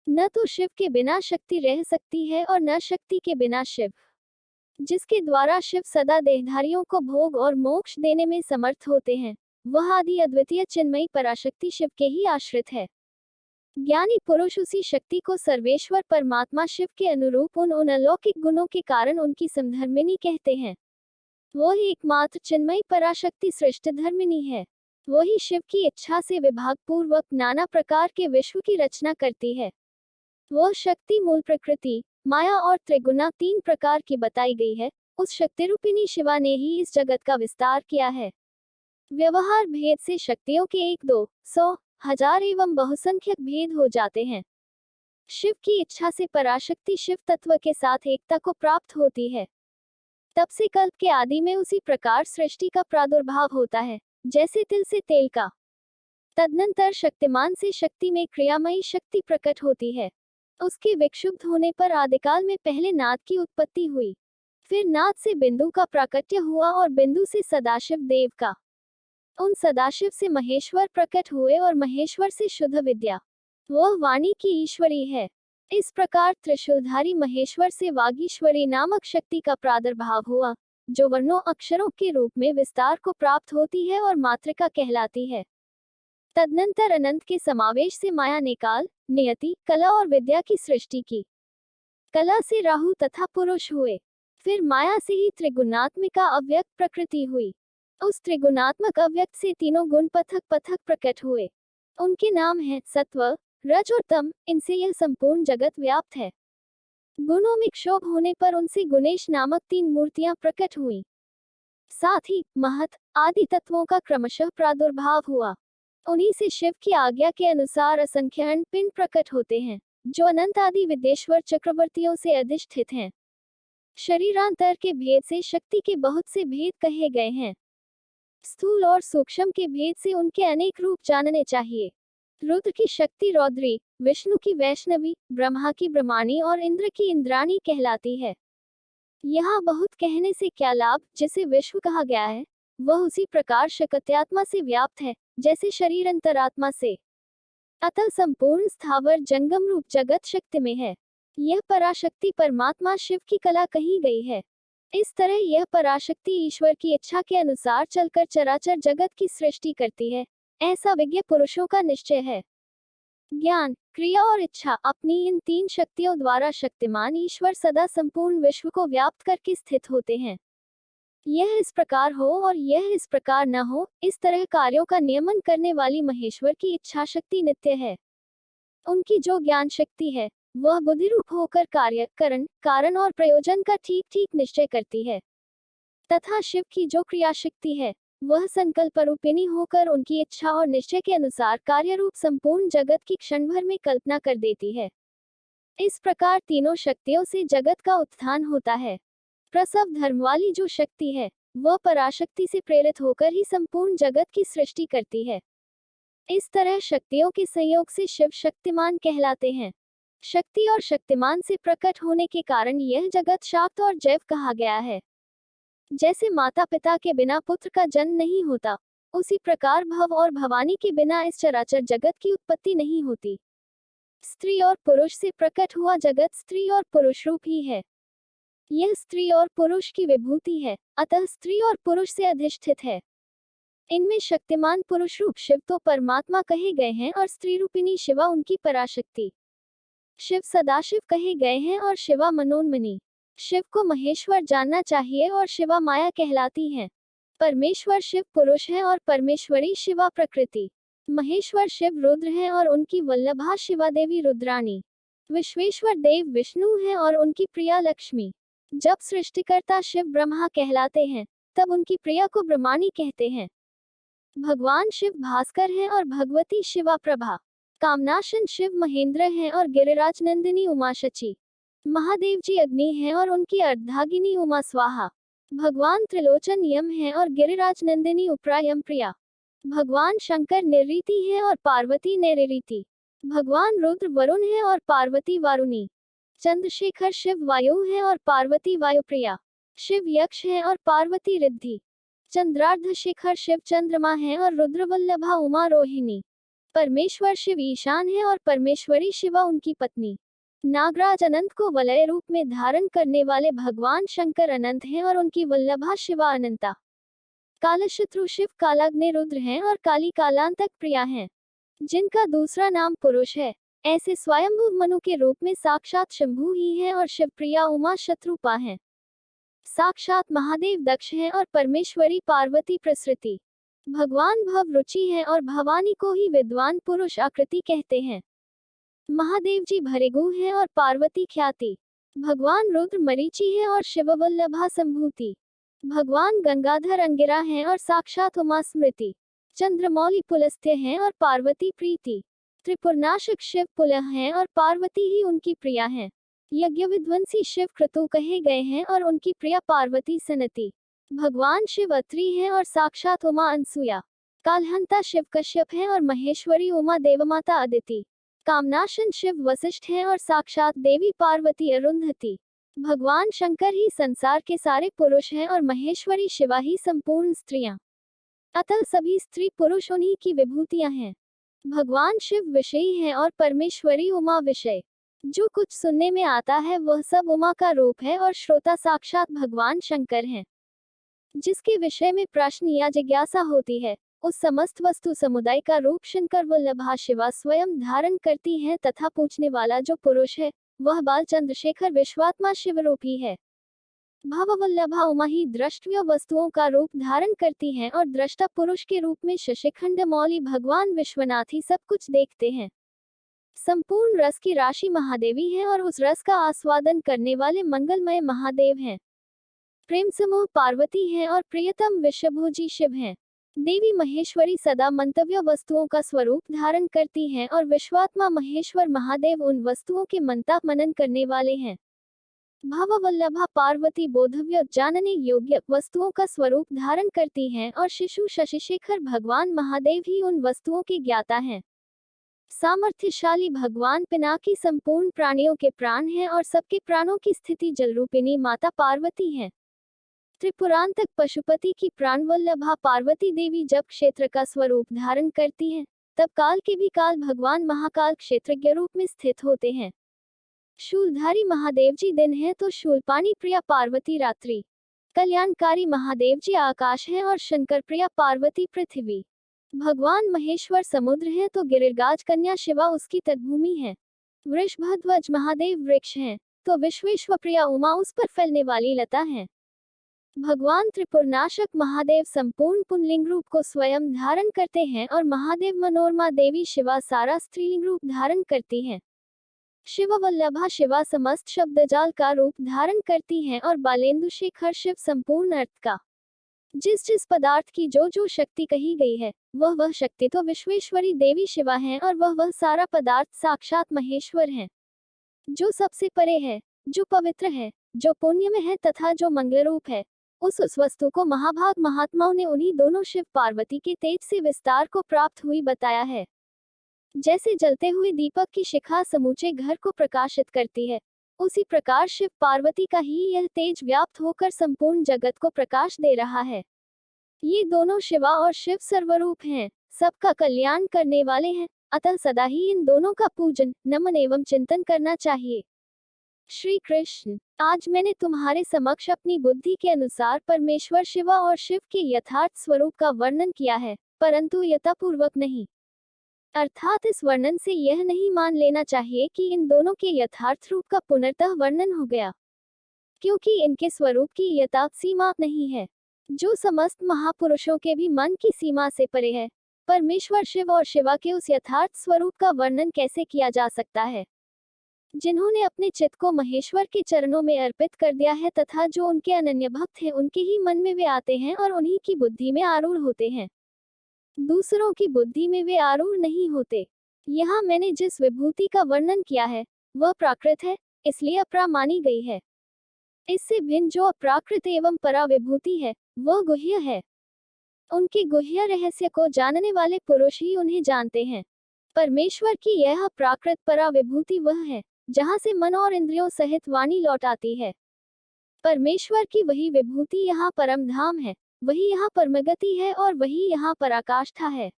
न तो शिव के बिना शक्ति रह सकती है और न शक्ति के बिना शिव। जिसके द्वारा शिव सदा देहधारियों को भोग और मोक्ष देने में समर्थ होते हैं, वह आदि अद्वितीय चिन्मयी पराशक्ति शिव के ही आश्रित है। ज्ञानी पुरुष उसी शक्ति को सर्वेश्वर परमात्मा शिव के अनुरूप उन अलौकिक गुणों के कारण उनकी समधर्मिणी कहते हैं। वह एकमात्र चिन्मयी पराशक्ति सृष्ट धर्मिणी है। वही शिव की इच्छा से विभाग पूर्वक नाना प्रकार के विश्व की रचना करती है। वह शक्ति मूल प्रकृति, माया और त्रिगुणा 3 प्रकार की बताई गई है। उस शक्ति रूपिणी शिवा ने ही इस जगत का विस्तार किया है। व्यवहार भेद से शक्तियों के 1, 2, 100, 1000 एवं बहुसंख्यक भेद हो जाते हैं। शिव की इच्छा से पराशक्ति शिव तत्व के साथ एकता को प्राप्त होती है। तब से कल्प के आदि में उसी प्रकार सृष्टि का प्रादुर्भाव होता है, जैसे तिल से तेल का। तदनंतर शक्तिमान से शक्ति में क्रियामयी शक्ति प्रकट होती है। उसके विक्षुब्ध होने पर आदिकाल में पहले नाद की उत्पत्ति हुई, फिर नाद से बिंदु का प्राकट्य हुआ और बिंदु से सदाशिव देव का। उन सदाशिव से महेश्वर प्रकट हुए और महेश्वर से शुद्ध विद्या, वह वाणी की ईश्वरी है। इस प्रकार त्रिशूलधारी महेश्वर से वागीश्वरी नामक शक्ति का प्रादुर्भाव हुआ, जो वर्णों अक्षरों के रूप में विस्तार को प्राप्त होती है और मातृका कहलाती है। तदनंतर अनंत के समावेश से माया ने काल, नियति, कला और विद्या की सृष्टि की। कला से राहु तथा पुरुष हुए। फिर माया से ही त्रिगुणात्मिका अव्यक्त प्रकृति हुई। उस त्रिगुणात्मक अव्यक्त से तीनों गुण पथक पथक प्रकट हुए। उनके नाम हैं सत्व, रज और तम। इनसे यह संपूर्ण जगत व्याप्त है। गुणों में क्षोभ होने पर उनसे गुणेश नामक 3 मूर्तियां प्रकट हुई। साथ ही महत आदि तत्वों का क्रमशः प्रादुर्भाव हुआ। उन्हीं से शिव की आज्ञा के अनुसार असंख्य पिंड प्रकट होते हैं, जो अनंत आदि विदेश्वर चक्रवर्तियों से अधिष्ठित हैं। शरीरांतर के भेद से शक्ति के बहुत से भेद कहे गए हैं। स्थूल और सूक्ष्म के भेद से उनके अनेक रूप जानने चाहिए। रुद्र की शक्ति रौद्री, विष्णु की वैष्णवी, ब्रह्मा की ब्रह्माणी और इंद्र की इंद्राणी कहलाती है। यहाँ बहुत कहने से क्या लाभ, जिसे विश्व कहा गया है वह उसी प्रकार शक्त्यात्मा से व्याप्त है जैसे शरीर अंतरात्मा से। अतः संपूर्ण स्थावर जंगम रूप जगत शक्ति में है। यह पराशक्ति परमात्मा शिव की कला कही गई है। इस तरह यह पराशक्ति ईश्वर की इच्छा के अनुसार चलकर चराचर जगत की सृष्टि करती है, ऐसा विज्ञ पुरुषों का निश्चय है। ज्ञान, क्रिया और इच्छा, अपनी इन तीन शक्तियों द्वारा शक्तिमान ईश्वर सदा संपूर्ण विश्व को व्याप्त करके स्थित होते हैं। यह इस प्रकार हो और यह इस प्रकार न हो, इस तरह कार्यों का नियमन करने वाली महेश्वर की इच्छा शक्ति नित्य है। उनकी जो ज्ञान शक्ति है वह बुद्धि रूप होकर कार्य, कारण और प्रयोजन का ठीक ठीक निश्चय करती है, तथा शिव की जो क्रिया शक्ति है वह संकल्प रूपिणी होकर उनकी इच्छा और निश्चय के अनुसार कार्य रूप संपूर्ण जगत की क्षण भर में कल्पना कर देती है। इस प्रकार तीनों शक्तियों से जगत का उत्थान होता है। प्रसव धर्म वाली जो शक्ति है वह पराशक्ति से प्रेरित होकर ही संपूर्ण जगत की सृष्टि करती है। इस तरह शक्तियों के संयोग से शिव शक्तिमान कहलाते हैं। शक्ति और शक्तिमान से प्रकट होने के कारण यह जगत शाक्त और जैव कहा गया है। जैसे माता पिता के बिना पुत्र का जन्म नहीं होता, उसी प्रकार भव और भवानी के बिना इस चराचर जगत की उत्पत्ति नहीं होती। स्त्री और पुरुष से प्रकट हुआ जगत स्त्री और पुरुष रूप ही है। यह स्त्री और पुरुष की विभूति है, अतः स्त्री और पुरुष से अधिष्ठित है। इनमें शक्तिमान पुरुष रूप शिव तो परमात्मा कहे गए हैं और स्त्री रूपिणी शिवा उनकी पराशक्ति। शिव सदाशिव कहे गए हैं और शिवा मनोन्मनी। शिव को महेश्वर जानना चाहिए और शिवा माया कहलाती हैं। परमेश्वर शिव पुरुष है और परमेश्वरी शिवा प्रकृति। महेश्वर शिव रुद्र हैं और उनकी वल्लभा शिवा देवी रुद्राणी। विश्वेश्वर देव विष्णु हैं और उनकी प्रिया लक्ष्मी। जब सृष्टिकर्ता शिव ब्रह्मा कहलाते हैं तब उनकी प्रिया को ब्रह्माणी कहते हैं। भगवान शिव भास्कर हैं और भगवती शिवा प्रभा। कामनाशन शिव महेंद्र हैं और गिरिराज नंदिनी उमा शची। महादेव जी अग्नि हैं और उनकी अर्धागिनी उमा स्वाहा। भगवान त्रिलोचन यम हैं और गिरिराज नंदिनी उपरा यम प्रिया। भगवान शंकर निर्ऋति हैं और पार्वती नैऋति। भगवान रुद्र वरुण हैं और पार्वती वारुणी। चंद्रशेखर शिव वायु हैं और पार्वती वायुप्रिया। शिव यक्ष हैं और पार्वती रिद्धि। चंद्रार्धशेखर शिव चंद्रमा हैं और रुद्रवल्लभा उमा रोहिणी। परमेश्वर शिव ईशान है और परमेश्वरी शिवा उनकी पत्नी। नागराज अनंत को वलय रूप में धारण करने वाले भगवान शंकर अनंत हैं और उनकी वल्लभा शिवा अनंता। कालशत्रु शिव कालाग्नि रुद्र हैं और काली कालांतक प्रिया हैं, जिनका दूसरा नाम पुरुष है। ऐसे स्वयंभू मनु के रूप में साक्षात शंभु ही हैं और शिवप्रिया उमा शत्रुपा हैं। साक्षात महादेव दक्ष हैं और परमेश्वरी पार्वती प्रसृति। भगवान भव रुचि हैं और भवानी को ही विद्वान पुरुष आकृति कहते हैं। महादेव जी भरेगु हैं और पार्वती ख्याति। भगवान रुद्र मरीचि हैं और शिववल्लभा संभूति। भगवान गंगाधर अंगिरा हैं और साक्षात उमा स्मृति। चंद्रमौली पुलस्त्य हैं और पार्वती प्रीति। त्रिपुरनाशक शिव पुलह हैं और पार्वती ही उनकी प्रिया हैं। यज्ञ विध्वंसी शिव क्रतु कहे गए हैं और उनकी प्रिया पार्वती सनति। भगवान शिव अत्रि हैं और साक्षात उमा अनसुया। कालहंता शिव कश्यप हैं और महेश्वरी उमा देवमाता अदिति। कामनाशन शिव वशिष्ठ हैं और साक्षात देवी पार्वती अरुंधति। भगवान शंकर ही संसार के सारे पुरुष हैं और महेश्वरी शिवा ही संपूर्ण स्त्रियां। अतः सभी स्त्री पुरुष उन्हीं की विभूतियां हैं। भगवान शिव विषयी हैं और परमेश्वरी उमा विषय। जो कुछ सुनने में आता है वह सब उमा का रूप है और श्रोता साक्षात भगवान शंकर हैं। जिसके विषय में प्रश्न या जिज्ञासा होती है उस समस्त वस्तु समुदाय का रूप शंकर वल्लभा शिवा स्वयं धारण करती हैं, तथा पूछने वाला जो पुरुष है वह बाल चंद्रशेखर विश्वात्मा शिवरूपी है। भववल्लभा उमा ही दृष्टव्य वस्तुओं का रूप धारण करती हैं और दृष्टा पुरुष के रूप में शशिखंड मौली भगवान विश्वनाथ ही सब कुछ देखते हैं। संपूर्ण रस की राशि महादेवी है और उस रस का आस्वादन करने वाले मंगलमय महादेव हैं। प्रेम समूह पार्वती है और प्रियतम विश्वभोजी शिव हैं। देवी महेश्वरी सदा मंतव्य वस्तुओं का स्वरूप धारण करती हैं और विश्वात्मा महेश्वर महादेव उन वस्तुओं के मनता मनन करने वाले हैं। भववल्लभा पार्वती बोधव्य जानने योग्य वस्तुओं का स्वरूप धारण करती हैं और शिशु शशिशेखर भगवान महादेव ही उन वस्तुओं के ज्ञाता हैं। सामर्थ्यशाली भगवान पिनाकी संपूर्ण प्राणियों के प्राण हैं और सबके प्राणों की स्थिति जलरूपिणी माता पार्वती हैं। त्रिपुरांतक पशुपति की प्राणवल्लभा पार्वती देवी जब क्षेत्र का स्वरूप धारण करती हैं, तब काल के भी काल भगवान महाकाल क्षेत्रज्ञ रूप में स्थित होते हैं। शूलधारी महादेव जी दिन है तो शूलपाणी प्रिया पार्वती रात्रि। कल्याणकारी महादेव जी आकाश हैं और शंकर प्रिया पार्वती पृथ्वी। भगवान महेश्वर समुद्र हैं तो गिरिराज कन्या शिवा उसकी तटभूमि है। वृषभध्वज महादेव वृक्ष हैं तो विश्वेश्वर प्रिया उमा उस पर फैलने वाली लता है। भगवान त्रिपुरनाशक महादेव संपूर्ण पुंलिंग रूप को स्वयं धारण करते हैं और महादेव मनोरमा देवी शिवा सारा स्त्रीलिंग रूप धारण करती हैं। शिववल्लभा शिवा समस्त शब्दजाल का रूप धारण करती हैं और बालेंदु शेखर शिव संपूर्ण अर्थ का। जिस जिस पदार्थ की जो जो शक्ति कही गई है, वह शक्ति तो विश्वेश्वरी देवी शिवा है और वह सारा पदार्थ साक्षात महेश्वर है, जो सबसे परे है, जो पवित्र है, जो पुण्य में है तथा जो मंगल रूप है। उस वस्तु को महाभाग महात्माओं ने उन्हीं दोनों शिव पार्वती के तेज से विस्तार को प्राप्त हुई बताया है। जैसे जलते हुए दीपक की शिखा समूचे घर को प्रकाशित करती है, उसी प्रकार शिव पार्वती का ही यह तेज व्याप्त होकर संपूर्ण जगत को प्रकाश दे रहा है। ये दोनों शिवा और शिव सर्वरूप हैं, सबका कल्याण करने वाले हैं, अतः सदा ही इन दोनों का पूजन, नमन एवं चिंतन करना चाहिए। श्री कृष्ण, आज मैंने तुम्हारे समक्ष अपनी बुद्धि के अनुसार परमेश्वर शिवा और शिव के यथार्थ स्वरूप का वर्णन किया है, परंतु यथापूर्वक नहीं। अर्थात इस वर्णन से यह नहीं मान लेना चाहिए कि इन दोनों के यथार्थ रूप का पुनर्तः वर्णन हो गया, क्योंकि इनके स्वरूप की यथार्थ सीमा नहीं है, जो समस्त महापुरुषों के भी मन की सीमा से परे है। परमेश्वर शिव और शिवा के उस यथार्थ स्वरूप का वर्णन कैसे किया जा सकता है, जिन्होंने अपने चित्त को महेश्वर के चरणों में अर्पित कर दिया है तथा जो उनके अनन्य भक्त हैं, उनके ही मन में वे आते हैं और उन्हीं की बुद्धि में आरूढ़ होते हैं। दूसरों की बुद्धि में वे आरूढ़ नहीं होते। यहाँ मैंने जिस विभूति का वर्णन किया है, वह प्राकृत है, इसलिए अपरा मानी गई है। इससे भिन्न जो अप्राकृत एवं परा विभूति है, वह गुह्य है। उनके गुह्य रहस्य को जानने वाले पुरुष ही उन्हें जानते हैं। परमेश्वर की यह प्राकृत परा विभूति वह है, जहाँ से मन और इंद्रियों सहित वाणी लौट आती है। परमेश्वर की वही विभूति यहाँ परम धाम है, वही यहाँ परमगति है और वही यहाँ पराकाष्ठा है।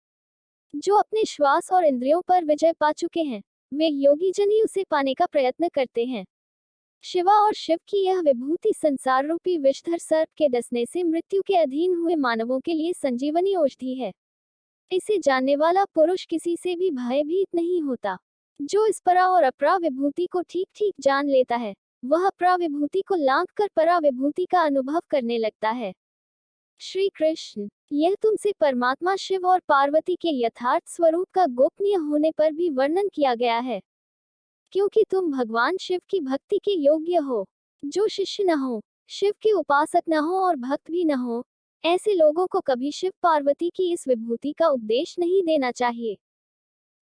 जो अपने श्वास और इंद्रियों पर विजय पा चुके हैं, वे योगी जन ही उसे पाने का प्रयत्न करते हैं। शिवा और शिव की यह विभूति संसार रूपी विषधर सर्प के डसने से मृत्यु के अधीन हुए मानवों के लिए संजीवनी औषधि है। इसे जानने वाला पुरुष किसी से भी भयभीत नहीं होता। जो इस परा और अपरा विभूति को ठीक ठीक जान लेता है, वह अपरा विभूति को लांघ कर परा विभूति का अनुभव करने लगता है। श्री कृष्ण, यह तुमसे परमात्मा शिव और पार्वती के यथार्थ स्वरूप का गोपनीय होने पर भी वर्णन किया गया है, क्योंकि तुम भगवान शिव की भक्ति के योग्य हो। जो शिष्य न हो, शिव के उपासक न हो और भक्त भी न हो, ऐसे लोगों को कभी शिव पार्वती की इस विभूति का उपदेश नहीं देना चाहिए।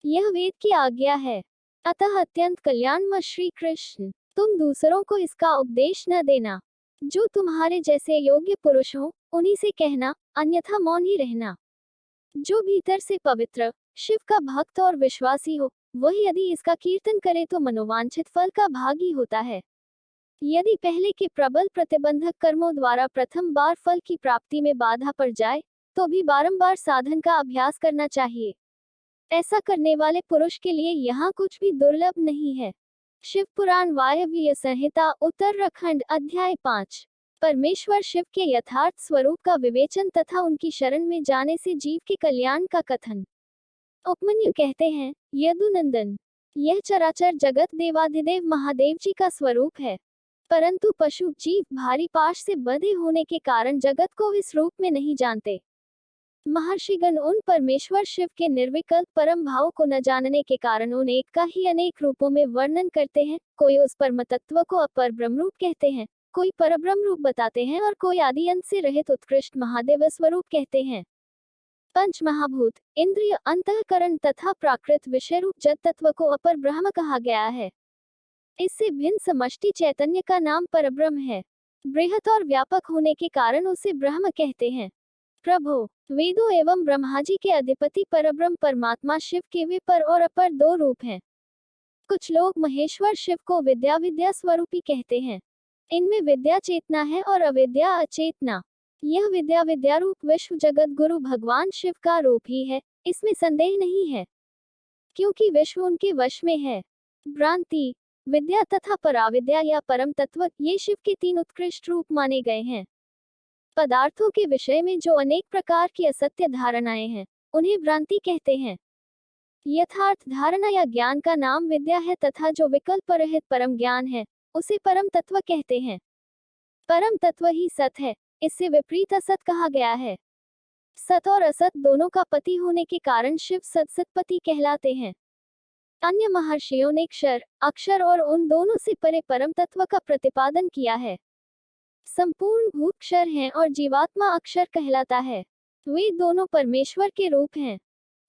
यह वेद की आज्ञा है। अतः अत्यंत कल्याणमय श्री कृष्ण, तुम दूसरों को इसका उपदेश न देना। जो तुम्हारे जैसे योग्य पुरुष हो, उन्हीं से कहना, अन्यथा मौन ही रहना। जो भीतर से पवित्र, शिव का भक्त और विश्वासी हो, वही यदि इसका कीर्तन करे तो मनोवांछित फल का भागी होता है। यदि पहले के प्रबल प्रतिबंधक कर्मों द्वारा प्रथम बार फल की प्राप्ति में बाधा पड़ जाए, तो भी बारंबार साधन का अभ्यास करना चाहिए। ऐसा करने वाले पुरुष के लिए यहाँ कुछ भी दुर्लभ नहीं है। शिव पुराण वायव्य संहिता उत्तराखंड अध्याय 5। परमेश्वर शिव के यथार्थ स्वरूप का विवेचन तथा उनकी शरण में जाने से जीव के कल्याण का कथन। उपमन्यु कहते हैं, यदुनंदन, यह चराचर जगत देवाधिदेव महादेव जी का स्वरूप है, परंतु पशु जीव भारी पाश से बंधे होने के कारण जगत को इस रूप में नहीं जानते। महर्षिगण उन परमेश्वर शिव के निर्विकल्प परम भाव को न जानने के कारण उन एक का ही अनेक रूपों में वर्णन करते हैं। कोई उस परम तत्व को अपर ब्रह्म रूप कहते हैं, कोई परब्रह्म रूप बताते हैं और कोई आदि अंत से रहित उत्कृष्ट महादेव स्वरूप कहते हैं। पंच महाभूत, इंद्रिय, अंतःकरण तथा प्राकृत विषय रूप जड़ तत्व को अपर ब्रह्म कहा गया है। इससे भिन्न समष्टि चैतन्य का नाम परब्रह्म है। बृहत और व्यापक होने के कारण उसे ब्रह्म कहते हैं। प्रभो, वेदों एवं ब्रह्माजी के अधिपति परब्रह्म परमात्मा शिव के वे पर और अपर दो रूप हैं। कुछ लोग महेश्वर शिव को विद्या विद्या स्वरूपी कहते हैं। इनमें विद्या चेतना है और अविद्या अचेतना। यह विद्या विद्या रूप विश्व जगत गुरु भगवान शिव का रूप ही है, इसमें संदेह नहीं है, क्योंकि विश्व उनके वश में है। भ्रांति, विद्या तथा पराविद्या या परम तत्व, ये शिव के तीन उत्कृष्ट रूप माने गए हैं। पदार्थों के विषय में जो अनेक प्रकार की असत्य धारणाएं हैं, उन्हें भ्रांति कहते हैं। यथार्थ धारणा या ज्ञान का नाम विद्या है तथा जो विकल्प रहित परम ज्ञान है, उसे परम तत्व कहते हैं। परम तत्व ही सत है, इससे विपरीत असत कहा गया है। सत और असत दोनों का पति होने के कारण शिव सत्सतपति कहलाते हैं। अन्य महर्षियों ने क्षर, अक्षर और उन दोनों से परे परम तत्व का प्रतिपादन किया है। संपूर्ण भूत क्षर हैं और जीवात्मा अक्षर कहलाता है। वे दोनों परमेश्वर के रूप हैं,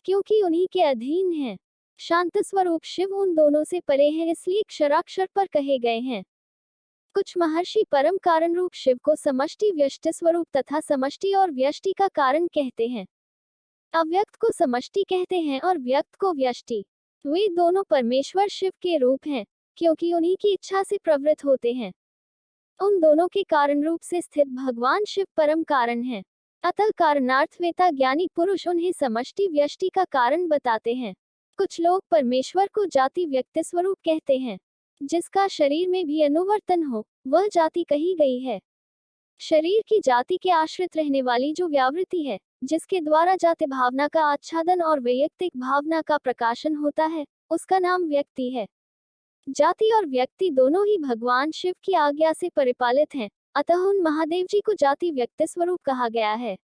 क्योंकि उन्हीं के अधीन हैं। शांत स्वरूप शिव उन दोनों से परे हैं, इसलिए क्षराक्षर पर कहे गए हैं। कुछ महर्षि परम कारण रूप शिव को समष्टि व्यष्टि स्वरूप तथा समष्टि और व्यष्टि का कारण कहते हैं। अव्यक्त को समष्टि कहते हैं और व्यक्त को व्यष्टि। वे दोनों परमेश्वर शिव के रूप हैं, क्योंकि उन्हीं की इच्छा से प्रवृत्त होते हैं। उन दोनों के कारण रूप से स्थित भगवान शिव परम कारण हैं। अतः कारणार्थवेता ज्ञानी पुरुष उन्हें समष्टि व्यष्टि का कारण बताते हैं। कुछ लोग परमेश्वर को जाति व्यक्ति स्वरूप कहते हैं। जिसका शरीर में भी अनुवर्तन हो, वह जाति कही गई है। शरीर की जाति के आश्रित रहने वाली जो व्यावृत्ति है, जिसके द्वारा जाति भावना का आच्छादन और वैयक्तिक भावना का प्रकाशन होता है, उसका नाम व्यक्ति है। जाति और व्यक्ति दोनों ही भगवान शिव की आज्ञा से परिपालित हैं, अतः उन महादेव जी को जाति व्यक्ति स्वरूप कहा गया है।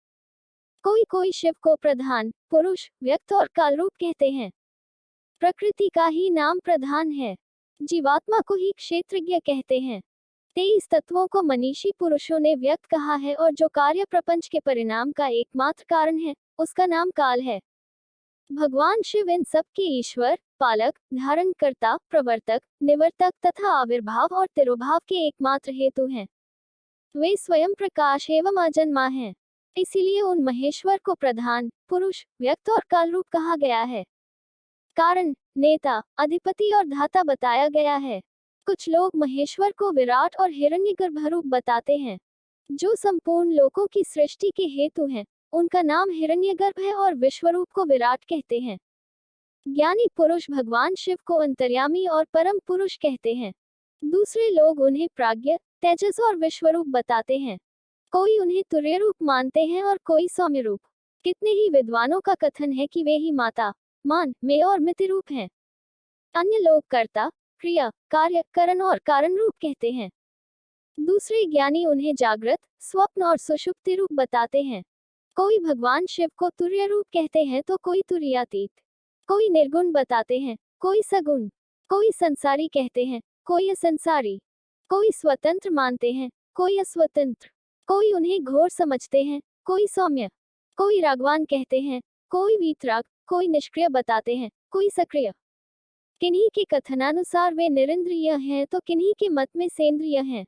कोई कोई शिव को प्रधान, पुरुष, व्यक्त और काल रूप कहते हैं। प्रकृति का ही नाम प्रधान है। जीवात्मा को ही क्षेत्रज्ञ कहते हैं। 23 तत्वों को मनीषी पुरुषों ने व्यक्त कहा है और जो कार्य प्रपंच के परिणाम का एकमात्र कारण है, उसका नाम काल है। भगवान शिव इन सब के ईश्वर, पालक, धारणकर्ता, प्रवर्तक, निवर्तक तथा आविर्भाव और तिरोभाव के एकमात्र हेतु हैं। वे स्वयं प्रकाश एवं अजन्मा हैं। इसीलिए उन महेश्वर को प्रधान, पुरुष, व्यक्त और काल रूप कहा गया है। कारण, नेता, अधिपति और धाता बताया गया है। कुछ लोग महेश्वर को विराट और हिरण्यगर्भ रूप बताते हैं। जो संपूर्ण लोकों की सृष्टि के हेतु हैं, उनका नाम हिरण्यगर्भ है और विश्वरूप को विराट कहते हैं। ज्ञानी पुरुष भगवान शिव को अंतर्यामी और परम पुरुष कहते हैं। दूसरे लोग उन्हें प्राज्ञ, तेजस और विश्वरूप बताते हैं। कोई उन्हें तुर्य रूप मानते हैं और कोई सौम्य रूप। कितने ही विद्वानों का कथन है कि वे ही माता, मान, में और मिति रूप हैं। अन्य लोग कर्ता, क्रिया, कार्य, करण और कारण रूप कहते हैं। दूसरे ज्ञानी उन्हें जागृत, स्वप्न और सुषुप्ति रूप बताते हैं। कोई भगवान शिव को तुर्य रूप कहते हैं तो कोई तुर्यातीत। कोई निर्गुण बताते हैं, कोई सगुण। कोई संसारी कहते हैं, कोई असंसारी। कोई स्वतंत्र मानते हैं, कोई अस्वतंत्र। कोई उन्हें घोर समझते हैं, कोई सौम्य। कोई रागवान कहते हैं, कोई वीतराग। कोई निष्क्रिय बताते हैं, कोई सक्रिय। किन्हीं के कथनानुसार वे निरिंद्रिय हैं तो किन्हीं के मत में सेंद्रिय हैं।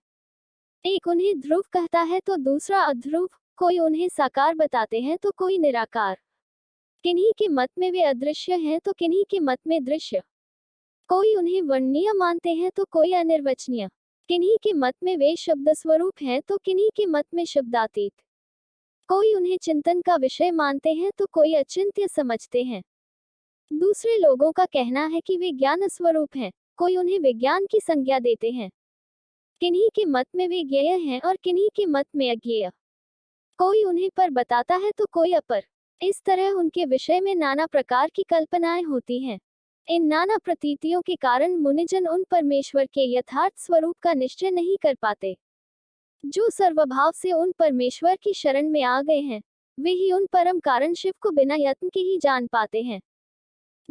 एक उन्हें ध्रुव कहता है तो दूसरा अध्रुव। कोई उन्हें साकार बताते हैं तो कोई निराकार। किन्हीं के मत में वे अदृश्य हैं तो किन्हीं के मत में दृश्य। कोई उन्हें वर्णनीय मानते हैं तो कोई अनिर्वचनीय। किन्हीं के मत में वे शब्द स्वरूप हैं तो किन्हीं के मत में शब्दातीत। कोई उन्हें चिंतन का विषय मानते हैं तो कोई अचिंत्य समझते हैं। दूसरे लोगों का कहना है कि वे ज्ञान स्वरूप हैं, कोई उन्हें विज्ञान की संज्ञा देते हैं। किन्हीं के मत में वे ज्ञेय हैं और किन्हीं के मत में अज्ञेय। कोई उन्हें पर बताता है तो कोई अपर। इस तरह उनके विषय में नाना प्रकार की कल्पनाएं होती हैं। इन नाना प्रतीतियों के कारण मुनिजन उन परमेश्वर के यथार्थ स्वरूप का निश्चय नहीं कर पाते। जो सर्वभाव से उन परमेश्वर की शरण में आ गए हैं, वे ही उन परम कारण शिव को बिना यत्न के ही जान पाते हैं।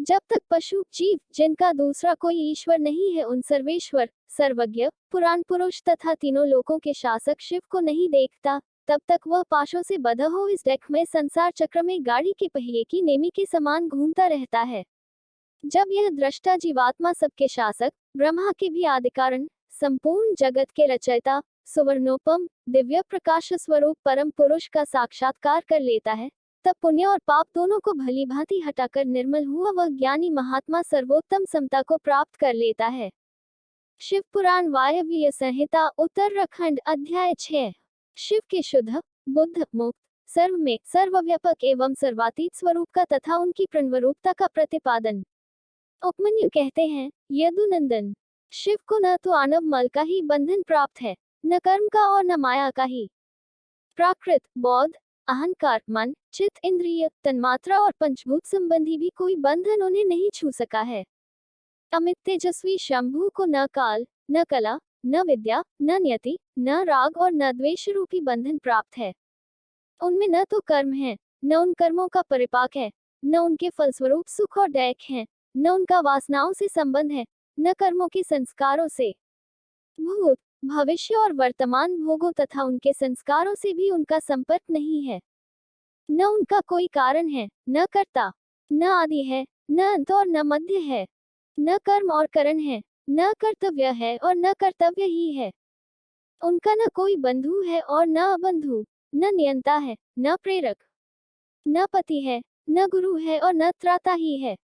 जब तक पशु, जीव, जिनका दूसरा कोई ईश्वर नहीं है, उन सर्वेश्वर, सर्वज्ञ, पुराण पुरुष तथा तीनों लोकों के शासक शिव को नहीं देखता, तब तक वह पाशों से बंधा हो इस डेक में संसार चक्र में गाड़ी के पहिए की नेमी के समान घूमता रहता है। जब यह दृष्टा जीवात्मा सबके शासक, ब्रह्मा के भी आदिकारण, संपूर्ण जगत के रचयिता, सुवर्णोपम दिव्य प्रकाश स्वरूप परम पुरुष का साक्षात्कार कर लेता है, तब पुण्य और पाप दोनों को भली भांति हटाकर निर्मल हुआ वह ज्ञानी महात्मा सर्वोत्तम समता को प्राप्त कर लेता है। शिव पुराण वायव्य संहिता उत्तराखंड अध्याय 6। शिव के शुद्ध, बुद्ध, मुक्त, सर्व में सर्वव्यापक एवं सर्वातीत स्वरूप का तथा उनकी प्रणवरूपता का प्रतिपादन। उपमन्यु कहते हैं, यदुनंदन, शिव को न तो आणव मल का ही बंधन प्राप्त है, न कर्म का और न माया का ही। प्राकृत, बौद्ध, अहंकार, मन, चित्त, इंद्रिय, तन्मात्रा और पंचभूत संबंधी भी कोई बंधन उन्हें नहीं छू सका है। अमित तेजस्वी शंभु को न काल, न कला, न विद्या, न नियति, न राग और न द्वेष रूपी बंधन प्राप्त है। उनमें न तो कर्म है, न उन कर्मों का परिपाक है, न उनके फलस्वरूप सुख और दैक है, न उनका वासनाओं से संबंध है, न कर्मों के संस्कारों से। भूत, भविष्य और वर्तमान भोगों तथा उनके संस्कारों से भी उनका संपर्क नहीं है। न उनका कोई कारण है, न कर्ता, न आदि है, न अंत और न मध्य है। न कर्म और करण है, न कर्तव्य है और न कर्तव्य ही है। उनका न कोई बंधु है और न अबंधु, न नियंता है, न प्रेरक, न पति है, न गुरु है और न त्राता ही है।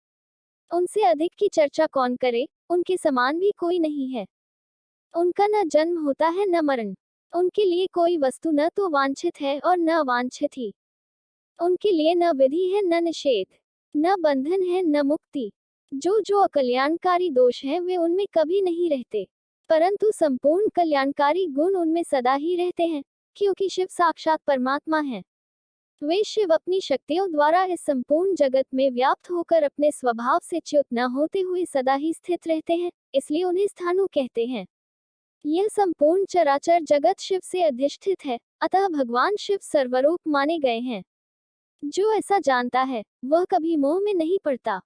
उनसे अधिक की चर्चा कौन करे, उनके समान भी कोई नहीं है। उनका न जन्म होता है न मरण। उनके लिए कोई वस्तु न तो वांछित है और न अवांछित ही। उनके लिए न विधि है न निषेध, न बंधन है न मुक्ति। जो अकल्याणकारी दोष है वे उनमें कभी नहीं रहते, परंतु संपूर्ण कल्याणकारी गुण उनमें सदा ही रहते हैं, क्योंकि शिव साक्षात परमात्मा है। वे शिव अपनी शक्तियों द्वारा इस संपूर्ण जगत में व्याप्त होकर अपने स्वभाव से च्युत न होते हुए सदा ही स्थित रहते हैं, इसलिए उन्हें स्थाणु कहते हैं। यह संपूर्ण चराचर जगत शिव से अधिष्ठित है, अतः भगवान शिव सर्वरूप माने गए हैं। जो ऐसा जानता है वह कभी मोह में नहीं पड़ता।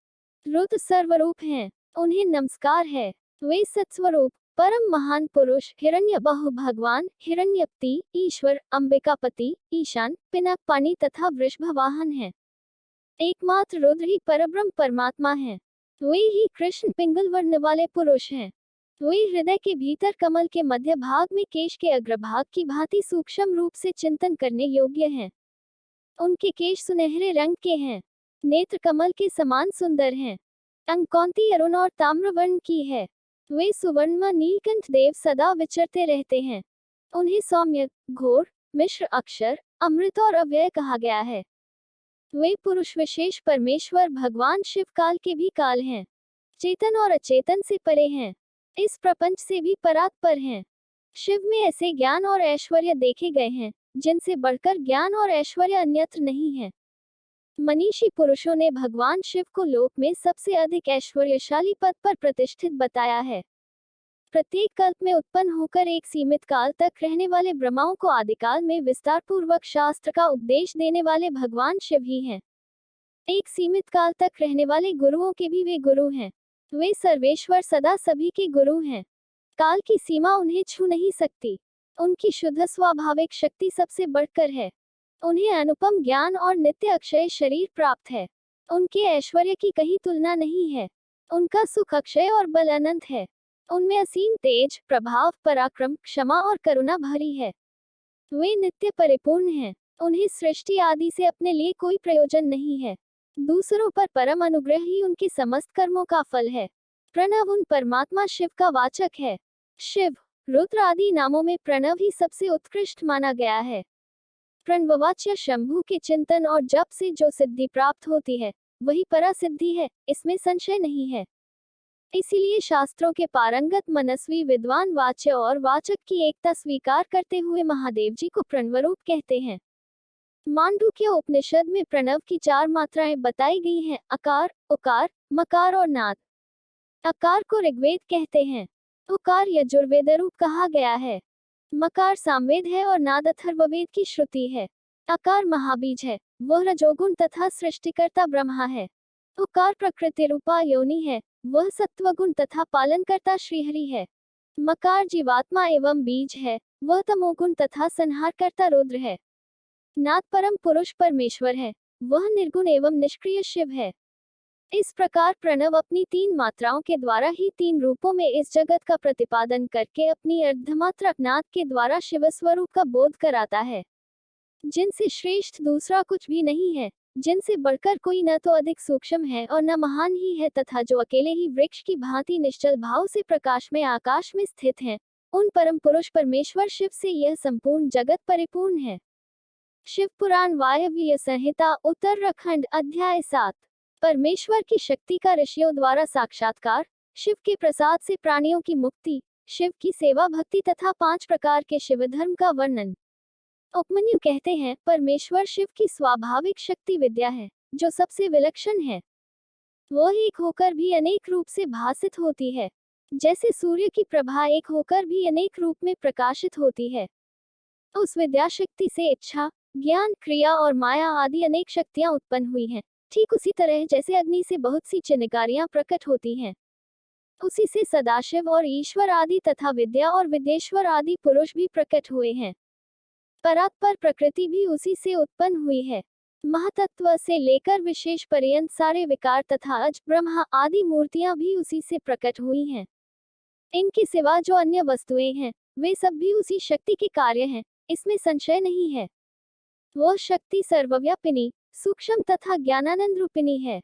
रुद्र सर्वरूप हैं, उन्हें नमस्कार है। वे सत्स्वरूप परम महान पुरुष हिरण्यबाहु भगवान हिरण्यपति, ईश्वर, अंबिकापति, ईशान, पिनाकपाणि तथा वृषभ वाहन है। एकमात्र रुद्र ही परब्रह्म परमात्मा है। वे ही कृष्ण पिंगल वर्ण वाले पुरुष हैं। वे हृदय के भीतर कमल के मध्य भाग में केश के अग्रभाग की भांति सूक्ष्म रूप से चिंतन करने योग्य हैं। उनके केश सुनहरे रंग के हैं, नेत्र कमल के समान सुंदर हैं, अंकौंती अरुण और ताम्रवर्ण की है। वे सुवर्ण नीलकंठ देव सदा विचरते रहते हैं। उन्हें सौम्य, घोर, मिश्र, अक्षर, अमृत और अव्यय कहा गया है। वे पुरुष विशेष परमेश्वर भगवान शिव काल के भी काल हैं, चेतन और अचेतन से परे हैं, इस प्रपंच से भी परात्पर हैं। शिव में ऐसे ज्ञान और ऐश्वर्य देखे गए हैं जिनसे बढ़कर ज्ञान और ऐश्वर्य अन्यत्र नहीं है। मनीषी पुरुषों ने भगवान शिव को लोक में सबसे अधिक ऐश्वर्यशाली पद पर प्रतिष्ठित बताया है। प्रत्येक कल्प में उत्पन्न होकर एक सीमित काल तक रहने वाले ब्रह्माओं को आदिकाल में विस्तार पूर्वक शास्त्र का उपदेश देने वाले भगवान शिव ही हैं। एक सीमित काल तक रहने वाले गुरुओं के भी वे गुरु हैं। वे सर्वेश्वर सदा सभी के गुरु हैं। काल की सीमा उन्हें छू नहीं सकती। उनकी शुद्ध स्वाभाविक शक्ति सबसे बढ़कर है। उन्हें अनुपम ज्ञान और नित्य अक्षय शरीर प्राप्त है। उनके ऐश्वर्य की कहीं तुलना नहीं है। उनका सुख अक्षय और बल अनंत है। उनमें असीम तेज, प्रभाव, पराक्रम, क्षमा और करुणा भरी है। वे नित्य परिपूर्ण हैं। उन्हें सृष्टि आदि से अपने लिए कोई प्रयोजन नहीं है। दूसरों पर परम अनुग्रह ही उनके समस्त कर्मों का फल है। प्रणव उन परमात्मा शिव का वाचक है। शिव, रुद्र आदि नामों में प्रणव ही सबसे उत्कृष्ट माना गया है। प्रणववाच्य शंभु के चिंतन और जप से जो सिद्धि प्राप्त होती है वही परासिद्धि है, इसमें संशय नहीं है। इसीलिए शास्त्रों के पारंगत मनस्वी विद्वान वाच्य और वाचक की एकता स्वीकार करते हुए महादेव जी को प्रणवरूप कहते हैं। मांडूक्य उपनिषद में प्रणव की 4 मात्राएं बताई गई हैं, अकार, उकार, मकार और नाद। अकार को ऋग्वेद कहते हैं, उकार यजुर्वेद रूप कहा गया है, मकार सामवेद है और नाद अथर्ववेद की श्रुति है। अकार महाबीज है, वह रजोगुण तथा सृष्टिकर्ता ब्रह्मा है। उकार प्रकृति रूपा योनि है, वह सत्वगुण तथा पालनकर्ता श्रीहरि है। मकार जीवात्मा एवं बीज है, वह तमोगुण तथा संहारकर्ता रुद्र है। नाद परम पुरुष परमेश्वर है, वह निर्गुण एवं निष्क्रिय शिव है। इस प्रकार प्रणव अपनी 3 मात्राओं के द्वारा ही 3 रूपों में इस जगत का प्रतिपादन करके अपनी अर्धमात्रक नाद के द्वारा शिव स्वरूप का बोध कराता है, जिनसे श्रेष्ठ दूसरा कुछ भी नहीं है, जिनसे बढ़कर कोई न तो अधिक सूक्ष्म है और न महान ही है, तथा जो अकेले ही वृक्ष की भांति निश्चल भाव से प्रकाश में आकाश में स्थित हैं, उन परम पुरुष परमेश्वर शिव से यह संपूर्ण जगत परिपूर्ण है। शिव पुराण वायव्य संहिता उत्तराखंड अध्याय 7। परमेश्वर की शक्ति का ऋषियों द्वारा साक्षात्कार, शिव के प्रसाद से प्राणियों की मुक्ति, शिव की सेवा भक्ति तथा 5 प्रकार के शिव धर्म का वर्णन। उपमन्यु कहते हैं, परमेश्वर शिव की स्वाभाविक शक्ति विद्या है, जो सबसे विलक्षण है। वह एक होकर भी अनेक रूप से भासित होती है, जैसे सूर्य की प्रभा एक होकर भी अनेक रूप में प्रकाशित होती है। उस विद्या शक्ति से इच्छा, ज्ञान, क्रिया और माया आदि अनेक शक्तियां उत्पन्न हुई हैं। ठीक उसी तरह जैसे अग्नि से बहुत सी चिनगारियां प्रकट होती हैं, उसी से सदाशिव और ईश्वर आदि तथा विद्या और विद्येश्वर आदि पुरुष भी प्रकट हुए हैं। परात्पर प्रकृति भी उसी से उत्पन्न हुई है। महातत्व से लेकर विशेष पर्यंत सारे विकार तथा अज ब्रह्मा आदि मूर्तियां भी उसी से प्रकट हुई हैं। इनके सिवा जो अन्य वस्तुएं हैं, वे सब भी उसी शक्ति के कार्य हैं, इसमें संशय नहीं है। वह शक्ति सर्वव्यापिनी, सूक्ष्म तथा ज्ञानानंद रूपिणी है।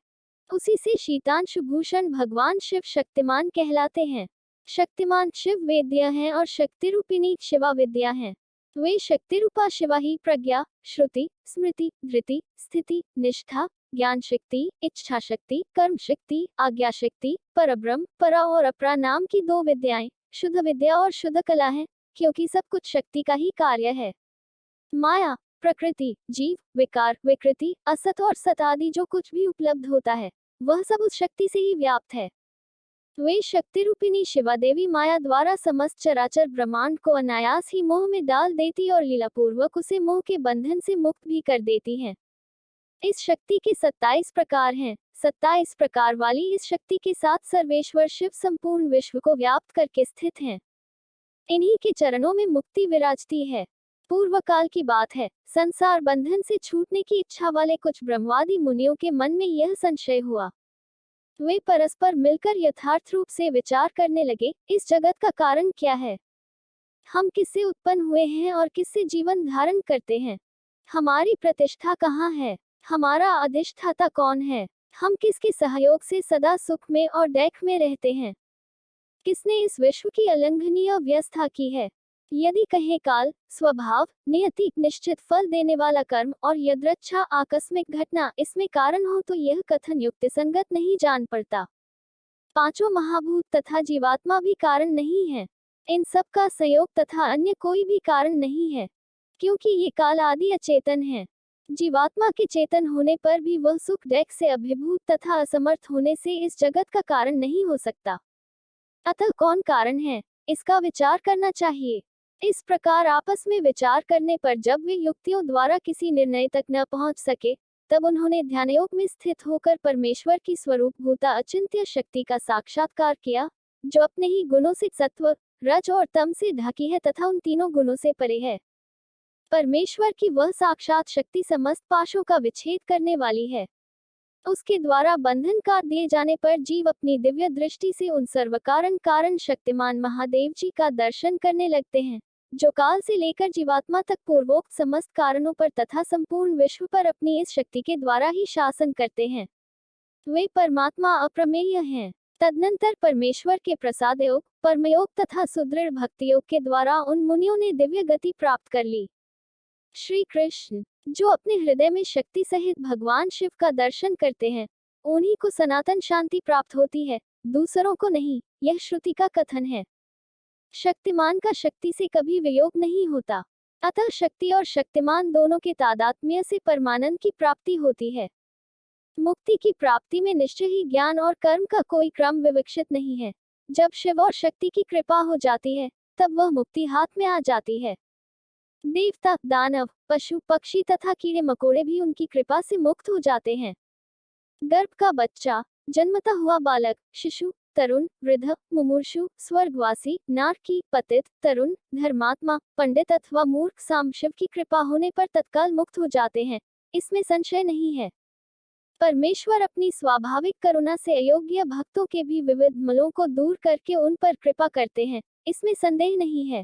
उसी से शीतांशु भूषण भगवान शिव शक्तिमान कहलाते हैं। शक्तिमान शिव वेद्य हैं और शक्ति रूपिणी शिवा विद्या हैं। वे शक्ति रूपा शिवा ही प्रज्ञा, श्रुति, स्मृति, धृति, स्थिति, निष्ठा, ज्ञान शक्ति, इच्छा शक्ति, कर्म शक्ति, आज्ञा शक्ति, परब्रह्म, परा और अपरा नाम की 2 विद्याएं, शुद्ध विद्या और शुद्ध कला है, क्योंकि सब कुछ शक्ति का ही कार्य है। माया, प्रकृति, जीव, विकार, विकृति, असत और सत आदि जो कुछ भी उपलब्ध होता है, वह सब उस शक्ति से ही व्याप्त है। वे शक्ति रूपिणी शिवा देवी माया द्वारा समस्त चराचर ब्रह्मांड को अनायास ही मोह में डाल देती और लीलापूर्वक उसे मोह के बंधन से मुक्त भी कर देती हैं। इस शक्ति के 27 प्रकार हैं। 27 प्रकार वाली इस शक्ति के साथ सर्वेश्वर शिव संपूर्ण विश्व को व्याप्त करके स्थित हैं। इन्हीं के चरणों में मुक्ति विराजती है। पूर्व काल की बात है, संसार बंधन से छूटने की इच्छा वाले कुछ ब्रह्मवादी मुनियों के मन में यह संशय हुआ। वे परस्पर मिलकर यथार्थ रूप से विचार करने लगे, इस जगत का कारण क्या है? हम किससे उत्पन्न हुए हैं और किससे जीवन धारण करते हैं? हमारी प्रतिष्ठा कहाँ है? हमारा अधिष्ठाता कौन है? हम किसके सहयोग से सदा सुख में और दैख में रहते हैं? किसने इस विश्व की अलंघनीय व्यवस्था की है? यदि कहें काल, स्वभाव, नियति, निश्चित फल देने वाला कर्म और यदृच्छा आकस्मिक घटना इसमें कारण हो, तो यह कथन युक्ति संगत नहीं जान पड़ता। 5 महाभूत तथा जीवात्मा भी कारण नहीं है। इन सब का संयोग तथा अन्य कोई भी कारण नहीं है, क्योंकि ये काल आदि अचेतन है। जीवात्मा के चेतन होने पर भी वह सुख दैख से अभिभूत तथा असमर्थ होने से इस जगत का कारण नहीं हो सकता। अतः कौन कारण है, इसका विचार करना चाहिए। इस प्रकार आपस में विचार करने पर जब वे युक्तियों द्वारा किसी निर्णय तक न पहुंच सके, तब उन्होंने ध्यानयोग में स्थित होकर परमेश्वर की स्वरूप भूता अचिंत्य शक्ति का साक्षात्कार किया, जो अपने ही गुणों से सत्व, रज और तम से ढकी है तथा उन तीनों गुणों से परे है। परमेश्वर की वह साक्षात शक्ति समस्त पाशों का विच्छेद करने वाली है। उसके द्वारा बंधन काट दिए जाने पर जीव अपनी दिव्य दृष्टि से उन सर्वकारण कारण शक्तिमान महादेव जी का दर्शन करने लगते हैं, जो काल से लेकर जीवात्मा तक पूर्वोक्त समस्त कारणों पर तथा संपूर्ण विश्व पर अपनी इस शक्ति के द्वारा ही शासन करते हैं। वे परमात्मा अप्रमेय हैं। तदनंतर परमेश्वर के प्रसाद योग, परमयोग तथा सुदृढ़ भक्ति योग के द्वारा उन मुनियों ने दिव्य गति प्राप्त कर ली। श्री कृष्ण, जो अपने हृदय में शक्ति सहित भगवान शिव का दर्शन करते हैं, उन्हीं को सनातन शांति प्राप्त होती है, दूसरों को नहीं, यह श्रुति का कथन है। शक्तिमान का शक्ति से कभी वियोग नहीं होता, अतः शक्ति और शक्तिमान दोनों के तादात्म्य से परमानंद की प्राप्ति होती है। मुक्ति की प्राप्ति में निश्चय ही ज्ञान और कर्म का कोई क्रम विवक्षित नहीं है। जब शिव और शक्ति की कृपा हो जाती है, तब वह मुक्ति हाथ में आ जाती है। देवता, दानव, पशु, पक्षी तथा कीड़े मकोड़े भी उनकी कृपा से मुक्त हो जाते हैं। गर्भ का बच्चा, जन्मता हुआ बालक, शिशु, तरुण, वृद्ध, मुमूर्षु, स्वर्गवासी, नारकी, पतित, तरुण, धर्मात्मा, पंडित अथवा मूर्ख साम शिव की कृपा होने पर तत्काल मुक्त हो जाते हैं, इसमें संशय नहीं है। परमेश्वर अपनी स्वाभाविक करुणा से अयोग्य भक्तों के भी विविध मलों को दूर करके उन पर कृपा करते हैं, इसमें संदेह नहीं है।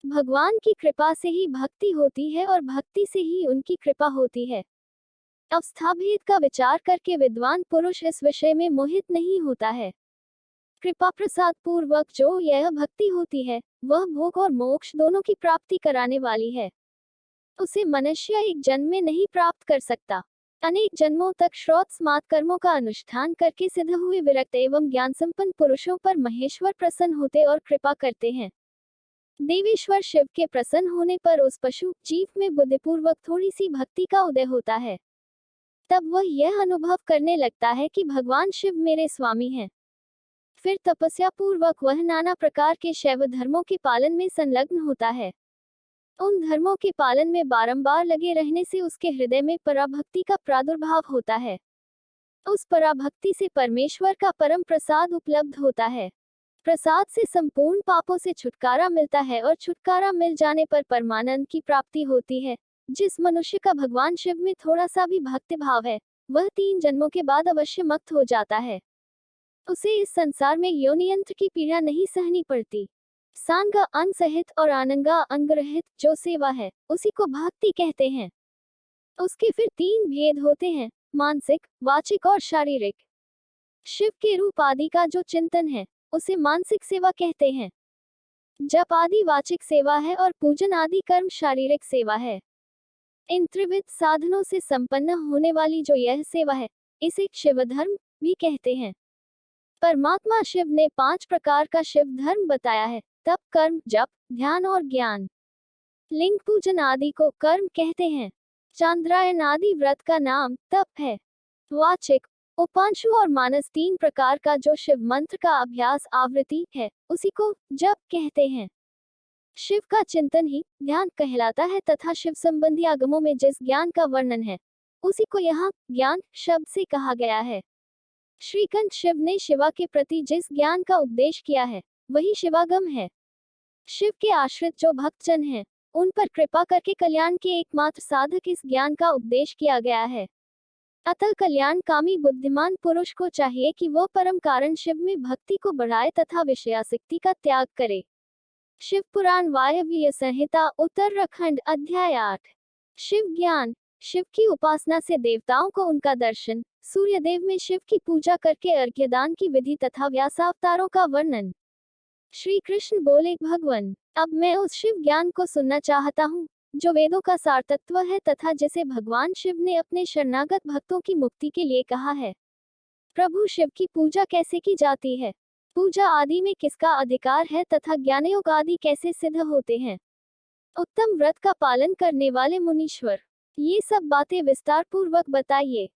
भगवान की कृपा से ही भक्ति होती है और भक्ति से ही उनकी कृपा होती है। अवस्थाभेद का विचार करके विद्वान पुरुष इस विषय में मोहित नहीं होता है। कृपा प्रसाद पूर्वक जो यह भक्ति होती है, वह भोग और मोक्ष दोनों की प्राप्ति कराने वाली है। उसे मनुष्य एक जन्म में नहीं प्राप्त कर सकता। अनेक जन्मों तक श्रौत स्मार्त कर्मों का अनुष्ठान करके सिद्ध हुए विरक्त एवं ज्ञान संपन्न पुरुषों पर महेश्वर प्रसन्न होते और कृपा करते हैं। देवेश्वर शिव के प्रसन्न होने पर उस पशु जीव में बुद्धिपूर्वक थोड़ी सी भक्ति का उदय होता है। तब वह यह अनुभव करने लगता है कि भगवान शिव मेरे स्वामी हैं। फिर तपस्या पूर्वक वह नाना प्रकार के शैव धर्मों के पालन में संलग्न होता है। उन धर्मों के पालन में बारंबार लगे रहने से उसके हृदय में पराभक्ति का प्रादुर्भाव होता है। उस पराभक्ति से परमेश्वर का परम प्रसाद उपलब्ध होता है। प्रसाद से संपूर्ण पापों से छुटकारा मिलता है और छुटकारा मिल जाने पर परमानंद की प्राप्ति होती है। जिस मनुष्य का भगवान शिव में थोड़ा सा भी भक्ति भाव है, वह 3 जन्मों के बाद अवश्य मुक्त हो जाता है। उसे इस संसार में योनियंत्र की पीड़ा नहीं सहनी पड़ती। सांगा अंग सहित और आनंगा अंग रहित जो सेवा है, उसी को भक्ति कहते हैं। उसके फिर 3 भेद होते हैं, मानसिक, वाचिक और शारीरिक। शिव के रूप आदि का जो चिंतन है, उसे मानसिक सेवा कहते हैं। जप आदि वाचिक सेवा है और पूजन आदि कर्म शारीरिक सेवा है। इन त्रिविध साधनों से संपन्न होने वाली जो यह सेवा है, इसे शिव धर्म भी कहते हैं। परमात्मा शिव ने 5 प्रकार का शिव धर्म बताया है, तप, कर्म, जप, ध्यान और ज्ञान। लिंग पूजन आदि को कर्म कहते हैं। चांद्रायन आदि व्रत का नाम तप है। वाचिक, उपांशु और मानस 3 प्रकार का जो शिव मंत्र का अभ्यास आवृत्ति है, उसी को जप कहते हैं। शिव का चिंतन ही ध्यान कहलाता है तथा शिव संबंधी आगमों में जिस ज्ञान का वर्णन है, उसी को यहाँ ज्ञान शब्द से कहा गया है। श्रीकंठ शिव ने शिवा के प्रति जिस ज्ञान का उपदेश किया है, वही शिवागम है। शिव के आश्रित जो भक्तजन हैं, उन पर कृपा करके कल्याण के एकमात्र साधक इस ज्ञान का उपदेश किया गया है। अतः कल्याणकामी बुद्धिमान पुरुष को चाहिए कि वह परम कारण शिव में भक्ति को बढ़ाए तथा विषयासक्ति का त्याग करे। शिव पुराण वायव्य संहिता उत्तराखंड अध्याय 8। शिव ज्ञान। शिव की उपासना से देवताओं को उनका दर्शन, सूर्यदेव में शिव की पूजा करके अर्घ्यदान की विधि तथा व्यासावतारों का वर्णन। श्री कृष्ण बोले, भगवान, अब मैं उस शिव ज्ञान को सुनना चाहता हूँ, जो वेदों का सार तत्व है तथा जिसे भगवान शिव ने अपने शरणागत भक्तों की मुक्ति के लिए कहा है। प्रभु शिव की पूजा कैसे की जाती है, पूजा आदि में किसका अधिकार है तथा ज्ञानयोग आदि कैसे सिद्ध होते हैं। उत्तम व्रत का पालन करने वाले मुनीश्वर, ये सब बातें विस्तार पूर्वक बताइए।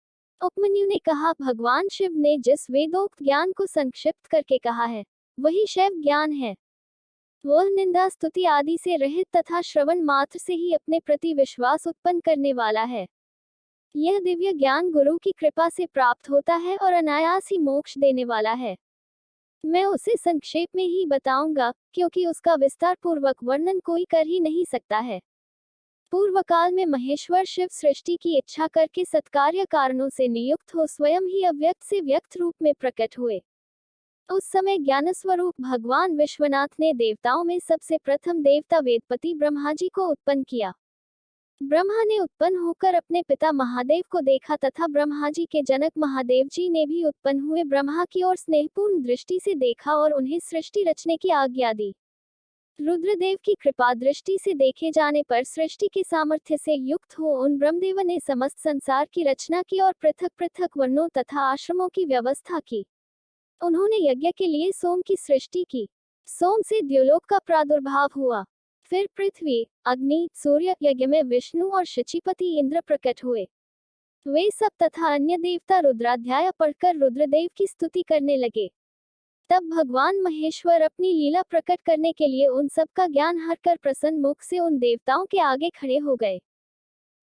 उपमन्यु ने कहा, भगवान शिव ने जिस वेदोक्त ज्ञान को संक्षिप्त करके कहा है, वही शैव ज्ञान है। वह निंदा स्तुति आदि से रहित तथा श्रवण मात्र से ही अपने प्रति विश्वास उत्पन्न करने वाला है। यह दिव्य ज्ञान गुरु की कृपा से प्राप्त होता है और अनायास ही मोक्ष देने वाला है। मैं उसे संक्षेप में ही बताऊंगा, क्योंकि उसका विस्तार पूर्वक वर्णन कोई कर ही नहीं सकता है। पूर्व काल में महेश्वर शिव सृष्टि की इच्छा करके सत्कार्य कारणों से नियुक्त हो स्वयं ही अव्यक्त से व्यक्त रूप में प्रकट हुए। उस समय ज्ञान स्वरूप भगवान विश्वनाथ ने देवताओं में सबसे प्रथम देवता वेदपति ब्रह्मा जी को उत्पन्न किया। ब्रह्मा ने उत्पन्न होकर अपने पिता महादेव को देखा तथा ब्रह्मा जी के जनक महादेव जी ने भी उत्पन्न हुए ब्रह्मा की ओर स्नेहपूर्ण दृष्टि से देखा और उन्हें सृष्टि रचने की आज्ञा दी। रुद्रदेव की कृपा दृष्टि से देखे जाने पर सृष्टि के सामर्थ्य से युक्त हो उन ब्रह्मदेव ने समस्त संसार की रचना की और पृथक पृथक वर्णों तथा आश्रमों की व्यवस्था की। उन्होंने यज्ञ के लिए सोम की सृष्टि की। सोम से द्युलोक का प्रादुर्भाव हुआ। फिर पृथ्वी, अग्नि, सूर्य, यज्ञ में विष्णु और शचीपति इंद्र प्रकट हुए। वे सब तथा अन्य देवता रुद्राध्याय पढ़कर रुद्रदेव की स्तुति करने लगे। तब भगवान महेश्वर अपनी लीला प्रकट करने के लिए उन सब का ज्ञान हरकर प्रसन्न मुख से उन देवताओं के आगे खड़े हो गए।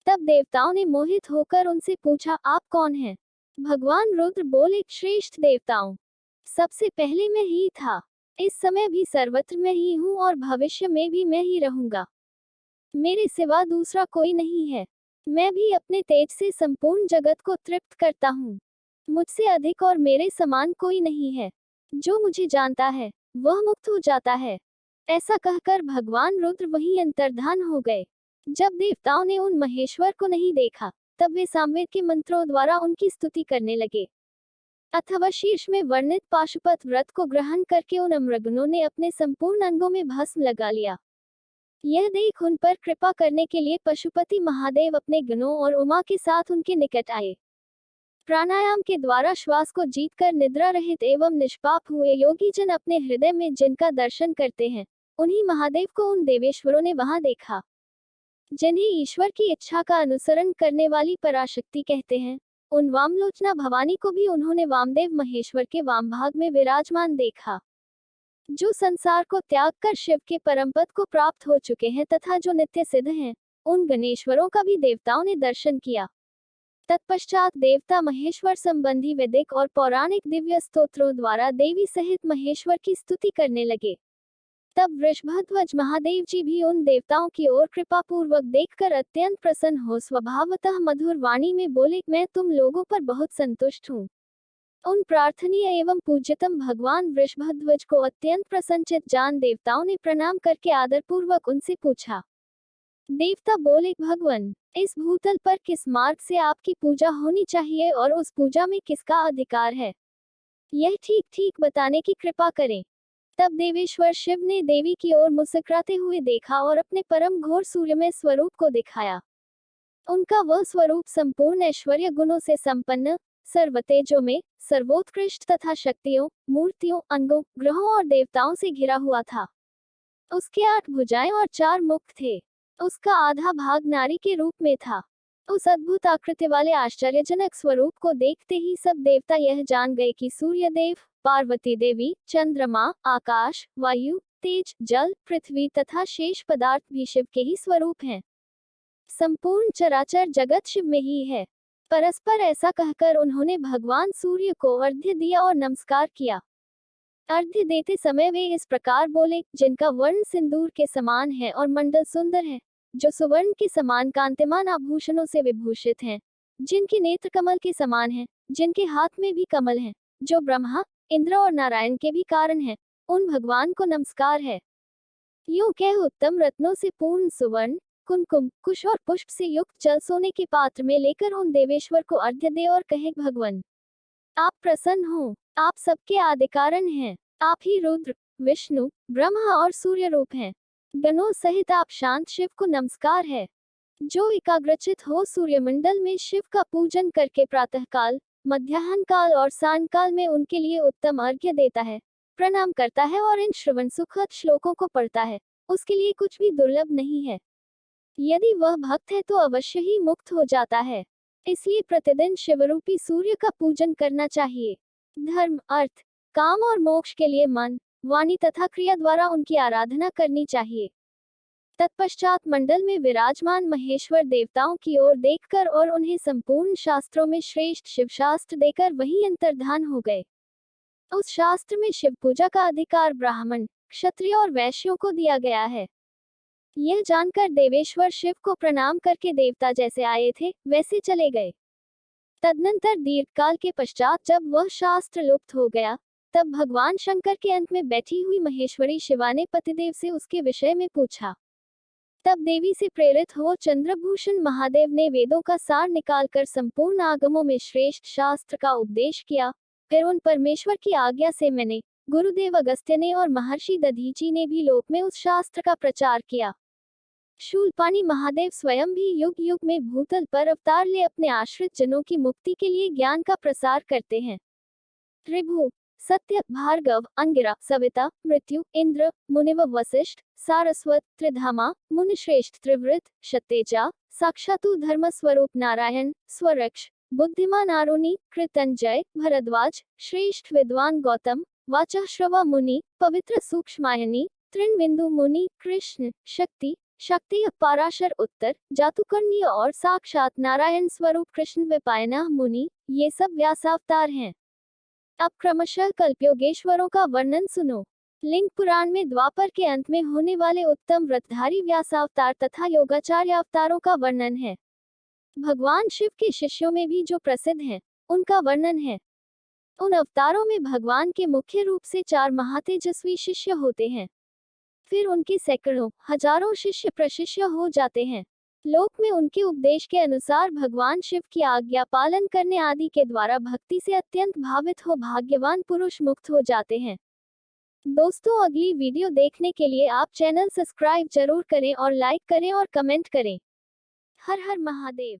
तब देवताओं ने मोहित होकर उनसे पूछा, आप कौन हैं? भगवान रुद्र बोले, श्रेष्ठ देवताओं, सबसे पहले मैं ही था, इस समय भी सर्वत्र मैं ही हूँ और भविष्य में भी मैं ही रहूंगा। मेरे सिवा दूसरा कोई नहीं है। मैं भी अपने तेज से संपूर्ण जगत को तृप्त करता हूँ। मुझसे अधिक और मेरे समान कोई नहीं है। जो मुझे जानता है वह मुक्त हो जाता है। ऐसा कहकर भगवान रुद्र वहीं अंतर्धान हो गए। जब देवताओं ने उन महेश्वर को नहीं देखा, तब वे सामवेद के मंत्रों द्वारा उनकी स्तुति करने लगे। अथवा शीर्ष में वर्णित पाशुपत व्रत को ग्रहण करके उन अमृगणों ने अपने संपूर्ण अंगों में भस्म लगा लिया। यह देख उन पर कृपा करने के लिए पशुपति महादेव अपने गणों और उमा के साथ उनके निकट आए। प्राणायाम के द्वारा श्वास को जीतकर निद्रा रहित एवं निष्पाप हुए योगी जन अपने हृदय में जिनका दर्शन करते हैं, उन्हीं महादेव को उन देवेश्वरों ने वहां देखा, जिन्हें ईश्वर की इच्छा का अनुसरण करने वाली पराशक्ति कहते हैं। उन वामलोचना भवानी को भी उन्होंने वामदेव महेश्वर के वाम भाग में विराजमान देखा, जो संसार को त्याग कर शिव के परमपद को प्राप्त हो चुके हैं तथा जो नित्य सिद्ध हैं। उन गणेश्वरों का भी देवताओं ने दर्शन किया। तत्पश्चात देवता महेश्वर संबंधी वैदिक और पौराणिक दिव्य स्तोत्रों द्वारा देवी सहित महेश्वर की स्तुति करने लगे। तब वृषभध्वज महादेव जी भी उन देवताओं की ओर कृपा पूर्वक देखकर अत्यंत प्रसन्न हो स्वभावतः मधुर वाणी में बोले, मैं तुम लोगों पर बहुत संतुष्ट हूँ। उन प्रार्थनीय एवं पूज्यतम भगवान वृषभध्वज को अत्यंत प्रसन्नचित जान देवताओं ने प्रणाम करके आदरपूर्वक उनसे पूछा। देवता बोले, भगवान, इस भूतल पर किस मार्ग से आपकी पूजा होनी चाहिए और उस पूजा में किसका अधिकार है, यह ठीक ठीक बताने की कृपा करें। तब देवेश्वर शिव ने देवी की ओर मुस्कुराते हुए देखा और अपने परम घोर सूर्यमय स्वरूप को दिखाया। उनका वह स्वरूप संपूर्ण ऐश्वर्य गुणों से संपन्न, सर्वतेजोमय, सर्वोत्कृष्ट तथा शक्तियों, मूर्तियों, अंगों, ग्रहों और देवताओं से घिरा हुआ था। उसके 8 भुजाएं और 4 मुख थे। उसका आधा भाग नारी के रूप में था। उस अद्भुत आकृति वाले आश्चर्यजनक स्वरूप को देखते ही सब देवता यह जान गए कि सूर्य देव, पार्वती देवी, चंद्रमा, आकाश, वायु, तेज, जल, पृथ्वी तथा शेष पदार्थ भी शिव के ही स्वरूप हैं। संपूर्ण चराचर जगत शिव में ही है। परस्पर ऐसा कहकर उन्होंने भगवान सूर्य को अर्घ्य दिया और नमस्कार किया। अर्घ्य देते समय वे इस प्रकार बोले, जिनका वर्ण सिंदूर के समान है और मंडल सुंदर है, जो सुवर्ण के समान कांतिमान आभूषणों से विभूषित हैं, जिनके नेत्र कमल के समान हैं, जिनके हाथ में भी कमल हैं, जो ब्रह्मा, इंद्र और नारायण के भी कारण हैं, उन भगवान को नमस्कार है। यूं कह उत्तम रत्नों से पूर्ण सुवर्ण, कुमकुम, कुश और पुष्प से युक्त जल सोने के पात्र में लेकर उन देवेश्वर को अर्घ्य दे और कहे, भगवान, आप प्रसन्न हो, आप सबके आदि कारण हैं। आप ही रुद्र, विष्णु, ब्रह्मा और सूर्य रूप हैं। गणों सहित आप शांत शिव को नमस्कार है। जो एकाग्रचित हो सूर्यमंडल में शिव का पूजन करके प्रातःकाल, मध्याह्न काल और सांयकाल में उनके लिए उत्तम अर्घ्य देता है, प्रणाम करता है और इन श्रवण सुखद श्लोकों को पढ़ता है, उसके लिए कुछ भी दुर्लभ नहीं है। यदि वह भक्त है तो अवश्य ही मुक्त हो जाता है। इसलिए प्रतिदिन शिवरूपी सूर्य का पूजन करना चाहिए। धर्म, अर्थ, काम और मोक्ष के लिए मन, वाणी तथा क्रिया द्वारा उनकी आराधना करनी चाहिए। तत्पश्चात मंडल में विराजमान महेश्वर देवताओं की ओर देखकर और उन्हें संपूर्ण शास्त्रों में श्रेष्ठ शिव शास्त्र देकर वहीं अंतर्धान हो गए। उस शास्त्र में शिव पूजा का अधिकार ब्राह्मण, क्षत्रिय और वैश्यों को दिया गया है। यह जानकर देवेश्वर शिव को प्रणाम करके देवता जैसे आए थे वैसे चले गए। तदनंतर दीर्घकाल के पश्चात जब वह शास्त्र लुप्त हो गया, तब भगवान शंकर के अंत में बैठी हुई महेश्वरी शिवा ने पतिदेव से उसके विषय में पूछा। तब देवी से प्रेरित हो चंद्रभूषण महादेव ने वेदों का सार निकालकर संपूर्ण आगमों में श्रेष्ठ शास्त्र का उपदेश किया। फिर उन परमेश्वर की आज्ञा से मैंने, गुरुदेव अगस्त्य ने और महर्षि दधीची ने भी लोक में उस शास्त्र का प्रचार किया। शूलपाणी महादेव स्वयं भी युग युग में भूतल पर अवतार ले अपने आश्रित जनों की मुक्ति के लिए ज्ञान का प्रसार करते हैं। त्रिभु, सत्य, भार्गव, अंगिरा, सविता, मृत्यु, इंद्र, मुनिव, वशिष्ठ, सारस्वत, त्रिधामा, मुनिश्रेष्ठ, त्रिवृत, शतेजा, साक्षातु धर्म स्वरूप नारायण, स्वरक्ष, बुद्धिमान आरुणि, कृतंजय, भरद्वाज, श्रेष्ठ विद्वान गौतम, वाचाश्रवा मुनि, पवित्र सूक्ष्मायनी, तृणबिंदु मुनि, कृष्ण, शक्ति, शक्ति पाराशर उत्तर, जातुकर्णी और साक्षात नारायण स्वरूप कृष्ण विपायना मुनि, ये सब व्यासावतार हैं। अब क्रमशः कल्पयोगेश्वरों का वर्णन सुनो। लिंग पुराण में द्वापर के अंत में होने वाले उत्तम व्रतधारी व्यासावतार तथा योगाचार्य अवतारों का वर्णन है। भगवान शिव के शिष्यों में भी जो प्रसिद्ध हैं, उनका वर्णन है। उन अवतारों में भगवान के मुख्य रूप से 4 महातेजस्वी शिष्य होते हैं। फिर उनके सैकड़ों, हजारों शिष्य प्रशिष्य हो जाते हैं। लोक में उनके उपदेश के अनुसार भगवान शिव की आज्ञा पालन करने आदि के द्वारा भक्ति से अत्यंत भावित हो भाग्यवान पुरुष मुक्त हो जाते हैं। दोस्तों, अगली वीडियो देखने के लिए आप चैनल सब्सक्राइब जरूर करें और लाइक करें और कमेंट करें। हर हर महादेव।